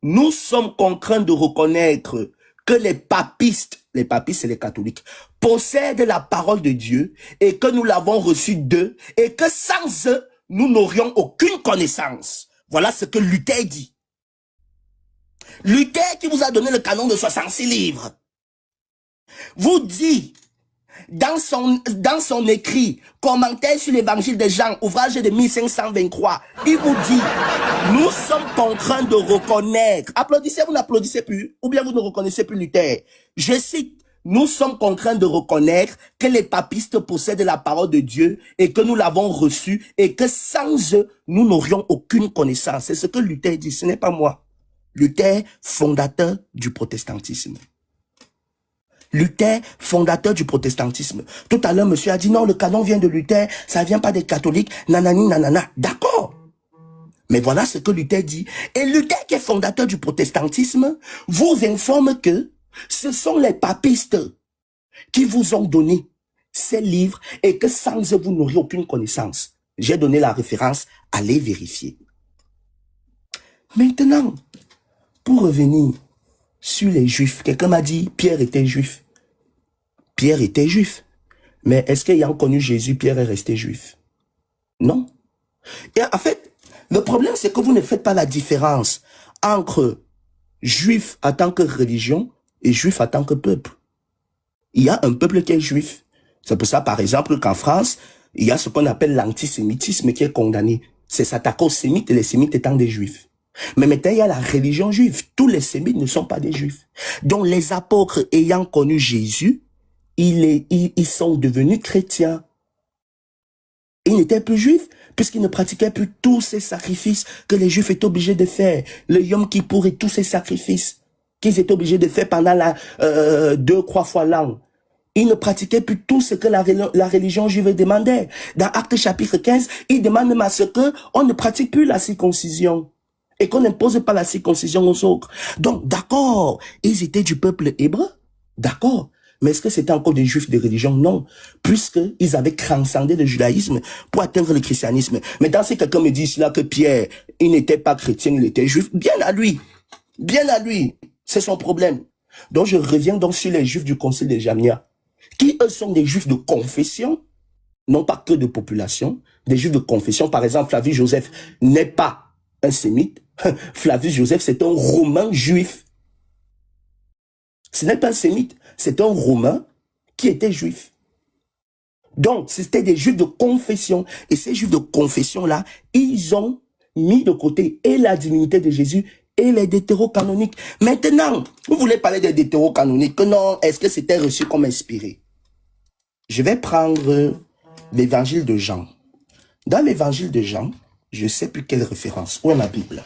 nous sommes contraints de reconnaître que les papistes c'est les catholiques, possèdent la parole de Dieu et que nous l'avons reçue d'eux et que sans eux, nous n'aurions aucune connaissance. Voilà ce que Luther dit. Luther qui vous a donné le canon de 66 livres vous dit dans son écrit commentaire sur l'évangile de Jean, ouvrage de 1523, il vous dit, nous sommes contraints de reconnaître. Applaudissez, vous n'applaudissez plus, ou bien vous ne reconnaissez plus Luther. Je cite, nous sommes contraints de reconnaître que les papistes possèdent la parole de Dieu et que nous l'avons reçue et que sans eux, nous n'aurions aucune connaissance. C'est ce que Luther dit, ce n'est pas moi. Luther, fondateur du protestantisme. Luther, fondateur du protestantisme. Tout à l'heure, monsieur a dit non, le canon vient de Luther, ça vient pas des catholiques, nanani, nanana. D'accord. Mais voilà ce que Luther dit. Et Luther, qui est fondateur du protestantisme, vous informe que ce sont les papistes qui vous ont donné ces livres et que sans eux, vous n'auriez aucune connaissance. J'ai donné la référence, allez vérifier. Maintenant, pour revenir sur les Juifs, quelqu'un m'a dit Pierre était juif. Pierre était juif. Mais est-ce qu'ayant connu Jésus, Pierre est resté juif? Non. Et en fait, le problème, c'est que vous ne faites pas la différence entre juif en tant que religion et juif en tant que peuple. Il y a un peuple qui est juif. C'est pour ça, par exemple, qu'en France, il y a ce qu'on appelle l'antisémitisme qui est condamné. C'est s'attaquer aux sémites et les sémites étant des juifs. Mais maintenant, il y a la religion juive. Tous les sémites ne sont pas des juifs. Donc, les apôtres ayant connu Jésus, ils sont devenus chrétiens. Ils n'étaient plus juifs, puisqu'ils ne pratiquaient plus tous ces sacrifices que les juifs étaient obligés de faire. Le Yom Kippour et tous ces sacrifices qu'ils étaient obligés de faire pendant 2-3 fois l'an. Ils ne pratiquaient plus tout ce que la religion juive demandait. Dans Actes chapitre 15, ils demandent même à ce qu'on ne pratique plus la circoncision et qu'on n'impose pas la circoncision aux autres. Donc, d'accord, ils étaient du peuple hébreu, d'accord. Mais est-ce que c'était encore des juifs de religion? Non, puisqu'ils avaient transcendé le judaïsme pour atteindre le christianisme. Maintenant, si quelqu'un me dit cela que Pierre, il n'était pas chrétien, il était juif, bien à lui, c'est son problème. Donc, je reviens donc sur les juifs du concile de Jamnia, qui eux sont des juifs de confession, non pas que de population, des juifs de confession. Par exemple, Flavius Joseph n'est pas un sémite. Flavius Joseph, c'est un romain juif. Ce n'est pas un sémite, c'est un romain qui était juif. Donc, c'était des juifs de confession. Et ces juifs de confession-là, ils ont mis de côté et la divinité de Jésus et les deutérocanoniques. Maintenant, vous voulez parler des deutérocanoniques, non, est-ce que c'était reçu comme inspiré? Je vais prendre l'évangile de Jean. Dans l'évangile de Jean, je ne sais plus quelle référence. Où est ma Bible?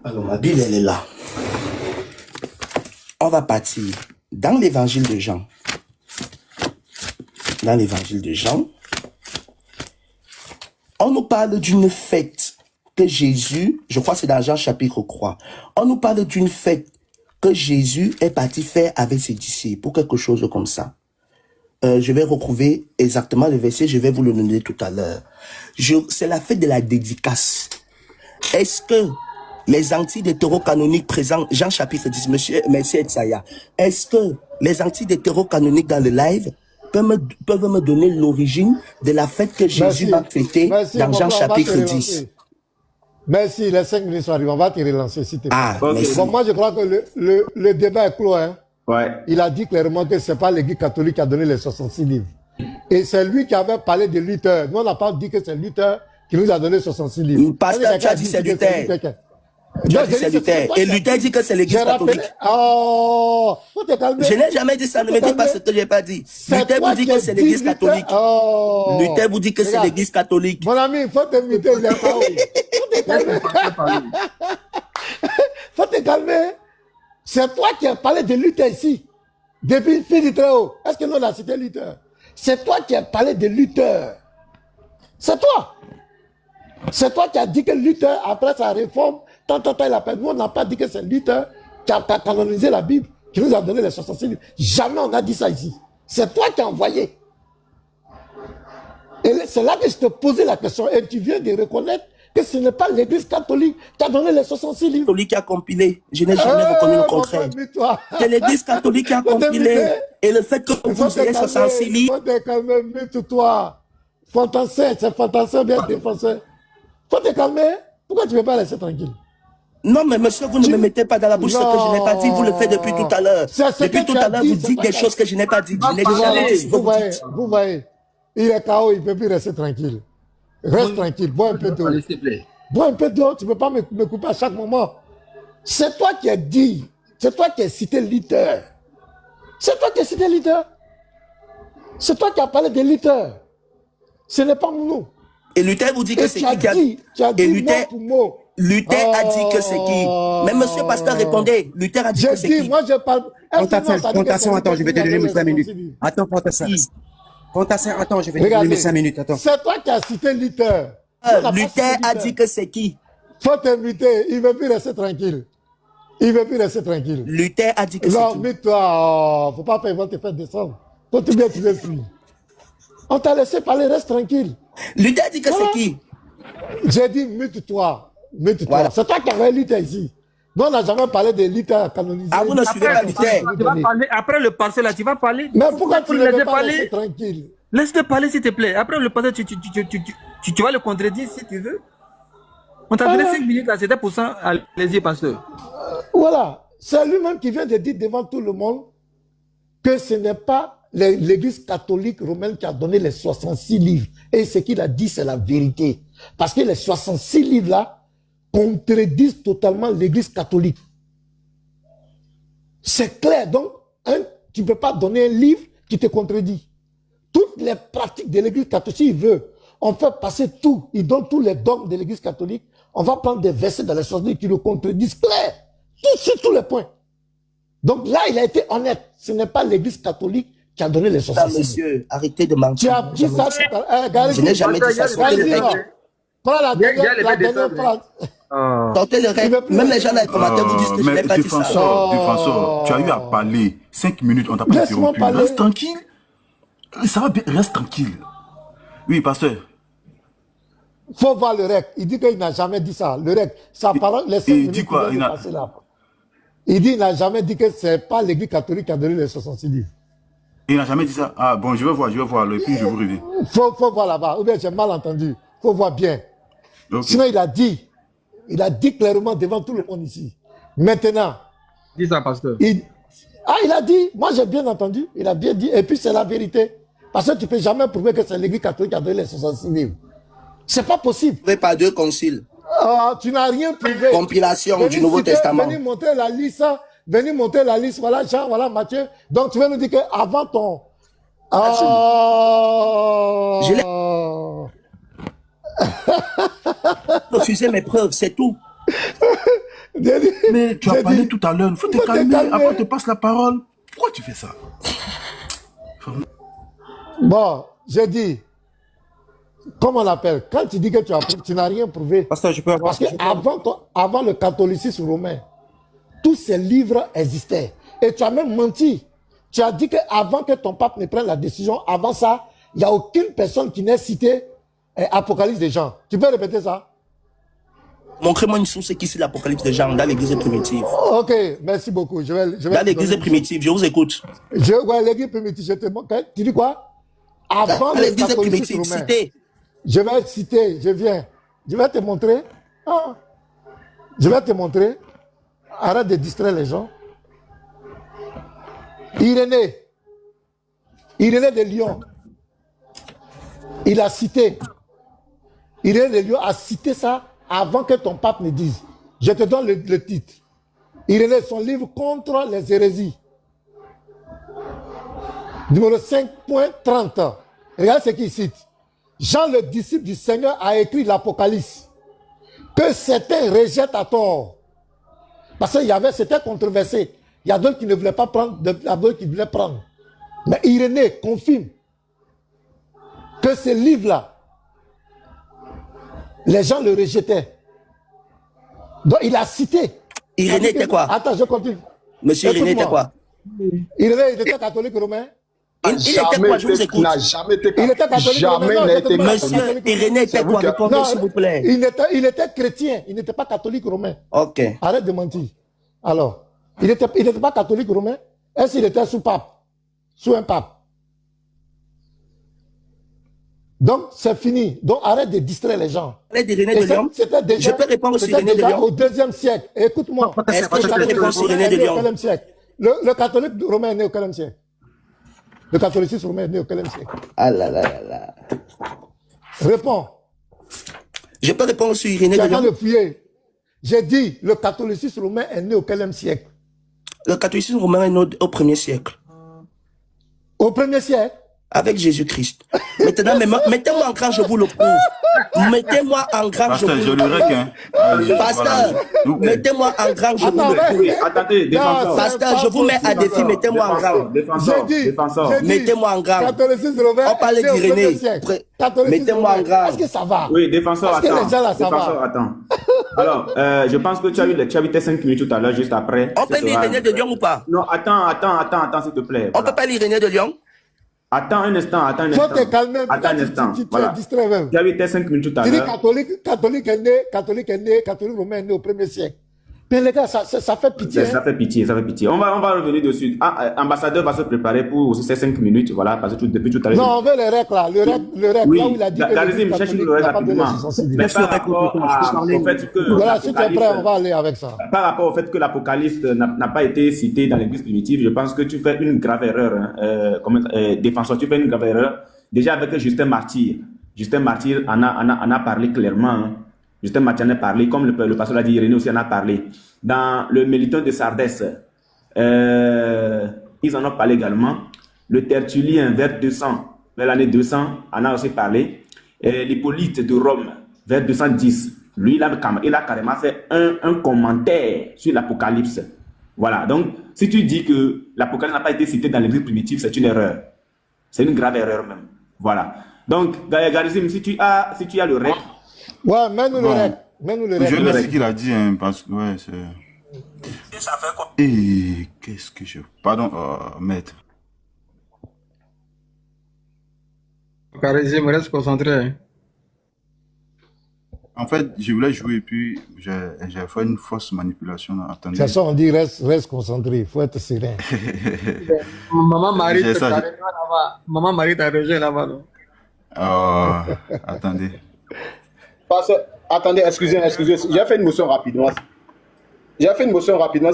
Alors, ma Bible, elle est là. On va partir dans l'évangile de Jean. Dans l'évangile de Jean, on nous parle d'une fête que Jésus, je crois que c'est dans Jean chapitre 3, on nous parle d'une fête que Jésus est parti faire avec ses disciples, ou quelque chose comme ça. Je vais retrouver exactement le verset, je vais vous le donner tout à l'heure. C'est la fête de la dédicace. Est-ce que les anti-hétérocanoniques présents, Jean chapitre 10, monsieur Etsaya, est-ce que les anti-hétérocanoniques dans le live peuvent me donner l'origine de la fête que Jésus va fêter dans Jean chapitre 10? Merci, les 5 minutes sont arrivées. On va te relancer si tu veux. Ah, merci. Bon, moi, je crois que le débat est clos. Hein. Ouais. Il a dit clairement que ce n'est pas l'Église catholique qui a donné les 66 livres. Et c'est lui qui avait parlé de Luther. Nous, on n'a pas dit que c'est Luther qui nous a donné 66 livres. Pasteur, tu as dit c'est Luther. Tu as dit c'est Luther. Et Luther dit que c'est l'Église catholique. Oh, faut te calmer. Je n'ai jamais dit ça. Ne me dites pas ce que je n'ai pas dit. Luther vous dit que c'est l'Église catholique. Oh. Luther vous dit que c'est l'Église catholique. Mon ami, il faut te muter. Il est pas haut. Faut te calmer. Faut te calmer. C'est toi qui as parlé de Luther ici. Depuis fille du très haut. Est-ce que nous on a cité Luther? C'est toi qui as parlé de Luther. C'est toi. C'est toi qui as dit que Luther, après sa réforme, tant, il a perdu. Nous, on n'a pas dit que c'est Luther qui a canonisé la Bible, qui nous a donné les 66 livres. Jamais on a dit ça ici. C'est toi qui as envoyé. Et c'est là que je te posais la question. Et tu viens de reconnaître que ce n'est pas l'Église catholique qui a donné les 66 livres. Catholique qui a compilé. Je n'ai jamais reconnu le contraire. C'est l'Église catholique qui a compilé. Et le fait que vous ayez 66 livres. Faut te calmer, mute-toi. Fantassin, c'est fantassin bien défoncé. Faut te calmer. Pourquoi tu ne veux pas laisser tranquille? Non, mais monsieur, vous ne me mettez pas dans la bouche ce que je n'ai pas dit. Vous le faites depuis tout à l'heure. Depuis tout à l'heure, vous dites des choses que je n'ai pas dites. Je n'ai jamais dit. Vous voyez, il est KO, il ne peut plus rester tranquille. Reste tranquille, bois un peu d'eau. Bois un peu d'eau, tu ne peux pas me couper à chaque moment. C'est toi qui as dit, c'est toi qui as cité Luther. C'est toi qui as cité Luther. C'est toi qui as parlé de Luther. Ce n'est pas nous. Et Luther vous dit que c'est qui a dit, et Luther, Luther a dit que c'est qui? Même monsieur Pasteur répondait. Luther a dit que c'est qui? Moi je parle. Fantassin, attends, je vais te donner mes 5 minutes. Attends, Fantassin, attends, je vais te donner mes 5 minutes. Attends. C'est toi qui as cité Luther. Luther a dit que c'est qui? Faut t'inviter, il ne veut plus rester tranquille. Il ne veut plus rester tranquille. Luther a dit que c'est qui? Non, mais toi, faut pas faire, ils vont te faire descendre. Faut te bien, tu veux fuir. On t'a laissé parler, reste tranquille. Luther a dit que c'est qui? J'ai dit, mute-toi. Mute-toi. Voilà. C'est toi qui avais Luther ici. Nous, on n'a jamais parlé de Luther canonisé. Ah, vous ne suivez pas Luther. Tu vas parler, après le passé, là, tu vas parler. Mais pourquoi tu ne laisses veux pas parler? laisser tranquille? Laisse-le parler, s'il te plaît. Après le passé, tu vas le contredire si tu veux. On t'a donné 5 minutes, là, c'était pour ça. Allez-y, pasteur. Voilà. C'est lui-même qui vient de dire devant tout le monde que ce n'est pas l'Église catholique romaine qui a donné les 66 livres. Et ce qu'il a dit, c'est la vérité. Parce que les 66 livres-là contredisent totalement l'Église catholique. C'est clair. Donc, tu ne peux pas donner un livre qui te contredit. Toutes les pratiques de l'Église catholique, s'il veut, on fait passer tout. Il donne tous les dogmes de l'Église catholique. On va prendre des versets dans les 66 qui le contredisent clair. Tout sur tous les points. Donc là, il a été honnête. Ce n'est pas l'Église catholique qui a donné les 66. Monsieur, arrêtez de mentir. Tu as dit ça. Je n'ai jamais dit ça. Sortez le règle. Prends la dernière phrase. Sortez le règle. Même les gens dans les commentaires vous disent que je n'ai pas dit ça. Défenseur, tu as eu à parler 5 minutes, on t'a pas interrompu. Reste tranquille. Ça va bien, reste tranquille. Oui, pasteur. Faut voir le règle. Il dit qu'il n'a jamais dit ça. Le règle. Sa parole, les 5 minutes. Il dit quoi? Il dit qu'il n'a jamais dit que ce n'est pas l'Église catholique qui a donné les 66 livres. Il n'a jamais dit ça. Ah bon, je vais voir, et puis je vous reviens. Faut voir là-bas. Ou bien j'ai mal entendu. Faut voir bien. Okay. Sinon, il a dit clairement devant tout le monde ici. Maintenant. Dis ça, pasteur. Il a dit, moi j'ai bien entendu, il a bien dit, et puis c'est la vérité. Parce que tu ne peux jamais prouver que c'est l'Église catholique qui a donné les 66 livres. C'est pas possible. Prouvé par 2 conciles. Tu n'as rien prouvé. Compilation du Nouveau Testament. Venez montrer la liste, voilà Jean, voilà Matthieu. Donc tu veux nous dire qu'avant ton... Je l'ai refusé mes preuves, c'est tout. Mais tu as parlé tout à l'heure, il faut te calmer, après on te passe la parole. Pourquoi tu fais ça? Bon, j'ai dit, comment on l'appelle? Quand tu dis que tu n'as rien prouvé, parce qu'avant le catholicisme romain, tous ces livres existaient. Et tu as même menti. Tu as dit qu'avant que ton pape ne prenne la décision, avant ça, il n'y a aucune personne qui n'ait cité Apocalypse des gens. Tu peux répéter ça? Montrez-moi une source qui cite l'Apocalypse de Jean dans l'église primitive. Ok, merci beaucoup. Je vais Dans l'église primitive, je vous écoute. Ouais, l'église primitive, je te montre. Tu dis quoi? Avant Dans le l'église catholicisme primitive, romain. citez. Je vais citer, je viens. Je vais te montrer. Ah. Je vais te montrer. Arrête de distraire les gens. Irénée de Lyon, il a cité. Irénée de Lyon a cité ça avant que ton pape ne dise. Je te donne le titre. Irénée, son livre contre les hérésies. Numéro 5.30. Regarde ce qu'il cite. Jean, le disciple du Seigneur, a écrit l'Apocalypse que certains rejettent à tort. Parce que c'était controversé. Il y a d'autres qui ne voulaient pas prendre, d'autres qui voulaient prendre. Mais Irénée confirme que ce livre-là, les gens le rejetaient. Donc il a cité. Irénée était quoi? Attends, je continue. Monsieur Irénée était quoi? Irénée, il était catholique romain. Il était quoi? Je vous écoute. n'a jamais été Il était catholique jamais romain. n'a été Monsieur Irénée était quoi? Répondez s'il vous plaît. Il était chrétien. Il n'était pas catholique romain. Ok. Arrête de mentir. Alors, il n'était pas catholique romain. Est-ce qu'il était sous pape? Sous un pape? Donc, c'est fini. Donc, arrête de distraire les gens. Irénée de Lyon. Je peux répondre sur Irénée de Lyon. Au 2e siècle. Écoute-moi. Est-ce que je peux répondre sur Irénée de Lyon? Le catholique romain est né au quel siècle? Le catholicisme romain est né au quel siècle? Ah là là là là. Réponds. Je peux répondre sur Irénée de Lyon. Le fouiller. J'ai dit, le catholicisme romain est né au quel siècle? Le catholicisme romain est né au 1er siècle. Au 1er siècle? Avec Jésus-Christ. Maintenant, mettez-moi en grand, je vous le prouve. Mettez-moi en grand, je vous le prouve. Pasteur, mettez-moi en grand, je vous le prouve. Attendez, défenseur. Pasteur, je vous mets à défi, mettez-moi en grand. Défenseur. Mettez-moi en grand. On parlait d'Irénée. Mettez-moi en grand. Est-ce que ça va? Oui, défenseur, attends. Est-ce que les gens là, ça Défenseur, va? attends. Alors, je pense que tu as eu tes 5 minutes tout à l'heure, juste après. On peut lire Irénée de Lyon ou pas? Non, attends, s'il te plaît. On peut pas lire Irénée de Lyon? Attends un instant. Faut te calmer. Attends un instant. Tu es distrait même. Tu as eu tes 5 minutes tout à Tu dis l'heure. catholique romain est né au 1er siècle. Mais les gars, ça fait pitié. Ça fait pitié. On va revenir dessus. Ambassadeur va se préparer pour aussi ces 5 minutes, voilà, parce que depuis tout à l'heure. Non, on veut le rec là. Le rec oui, là où il a dit que allez-y, cherchez le rec rapidement. Mais par rapport au fait que. Voilà, si tu es prêt, on va aller avec ça. Par rapport au fait que l'Apocalypse n'a pas été cité dans l'église primitive, je pense que tu fais une grave erreur, défenseur, tu fais une grave erreur. Déjà avec Justin Martyr. Justin Martyr en a parlé clairement. Hein. Justin Martyr en a parlé, comme le pasteur l'a dit, Irénée aussi en a parlé. Dans le Méliton de Sardès, ils en ont parlé également. Le Tertullien, vers l'année 200, en a aussi parlé. L'Hippolyte de Rome, vers 210. Lui, il a carrément fait un commentaire sur l'Apocalypse. Voilà, donc, si tu dis que l'Apocalypse n'a pas été cité dans l'église primitive, c'est une erreur. C'est une grave erreur même. Voilà. Donc, Garizim, si tu as le rec. Ouais, mets-nous le rec. Je laisse ce qu'il a dit, hein, parce que, ouais, c'est... Et qu'est-ce que je... Pardon, maître. Garizim, reste concentré. Hein. En fait, je voulais jouer et puis j'ai fait une fausse manipulation. Là. Attendez. De toute façon, on dit reste concentré, il faut être serein. Maman Marie t'a rejoint là-bas. Attendez. Attendez, excusez, j'ai fait une motion rapidement. Si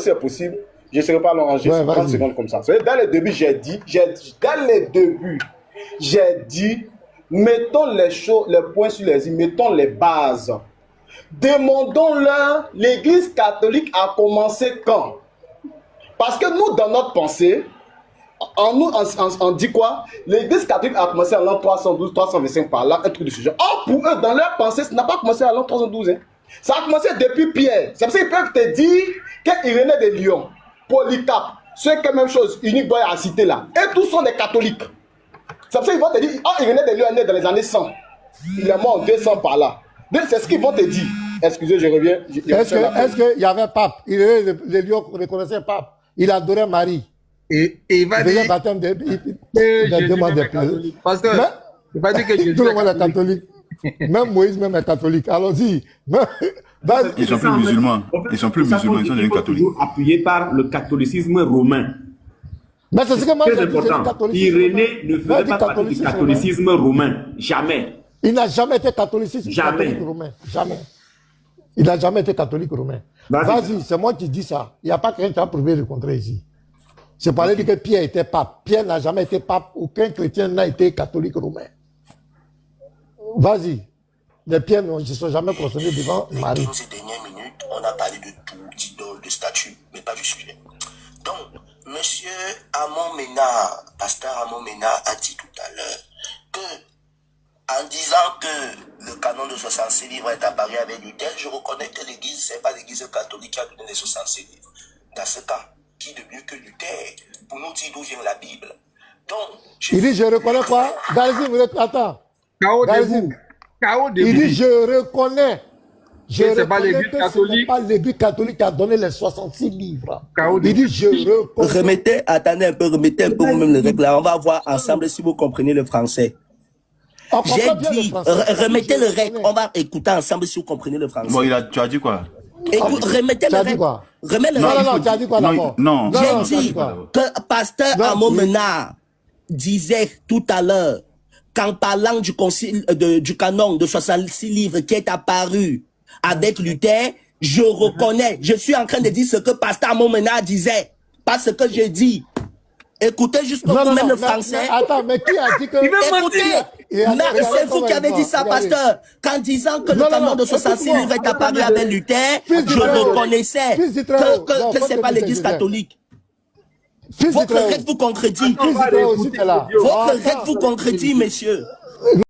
c'est possible. Je ne serai pas long, juste 30 secondes comme ça. Dans le début, j'ai dit, mettons les points sur les i, mettons les bases. Demandons-leur, l'église catholique a commencé quand? Parce que nous, dans notre pensée, on dit quoi? L'église catholique a commencé en l'an 312, 325 par là, un truc de ce genre. Or, pour eux, dans leur pensée, ça n'a pas commencé en l'an 312. Hein. Ça a commencé depuis Pierre. C'est pour ça qu'ils peuvent te dire qu'Irénée de Lyon, Polycarpe, c'est la même chose, unique boy à citer là. Et tous sont des catholiques. C'est pour ça qu'ils vont te dire, Irénée de Lyon est né dans les années 100. Il est mort en 200 par là. Donc c'est ce qu'ils vont te dire. Excusez, je reviens. Est-ce qu'il y avait pape? Irénée de Lyon reconnaissait pape. Il adorait Marie. Et il va dire Pasteur, il va dire que tout le monde est catholique. Même Moïse même est catholique. Allons-y. Vas-y. Ils sont plus musulmans. Ils sont plus musulmans, ils sont devenus catholiques. Appuyés par le catholicisme romain. Mais c'est ce que moi Très je dis, c'est le important. catholicisme Irénée ne romain. faisait pas partie du catholicisme romain. Jamais. Il n'a jamais été catholicisme Jamais. catholique romain. Jamais. Il n'a jamais été catholique romain. Vas-y, c'est moi qui dis ça. Il n'y a pas quelqu'un qui a prouvé le contraire ici. C'est parler de que Pierre était pape. Pierre n'a jamais été pape. Aucun chrétien n'a été catholique romain. Vas-y. Les pierres ne se sont jamais consommées devant Marie. Dans ces dernières minutes, on a parlé de tout, d'idole, de statut, mais pas du sujet. Donc, monsieur Amon Ménard, pasteur Amon Ménard a dit tout à l'heure que, en disant que le canon de 66 livres est apparu avec Luther, je reconnais que l'église, c'est pas l'église catholique qui a donné les 66 livres. Dans ce cas, qui de mieux que Luther pour nous dire d'où vient la Bible? Donc, il dit, je reconnais quoi? Galzim, attends. Galzim. Il dit, je reconnais. Je c'est pas l'église que catholique. ce n'est pas l'église catholique qui a donné les 66 livres. Il dit, je reconnais. Attendez un peu, remettez un peu vous-même les règles là. On va voir ensemble si vous comprenez le français. J'ai dit, remettez le règle. On va écouter ensemble si vous comprenez le français. Bon, tu as dit quoi? Écoute, remettez le règle. Remets le règle. Non, tu as dit quoi d'abord? Non. J'ai dit que pasteur Amon Ménard disait tout à l'heure qu'en parlant du concile, du canon de 66 livres qui est apparu avec Luther, je reconnais, je suis en train de dire ce que pasteur Amon Ménard disait, pas ce que j'ai dit. Écoutez jusqu'au bout même le français. Mais attends, mais qui a dit que... Écoutez, c'est vous qui avez dit ça, pasteur. Qu'en disant que le canon de 66 livres est apparu avec Luther, je reconnaissais que c'est pas l'église catholique. Votre règle vous concrédit. Votre règle vous concrédit, messieurs.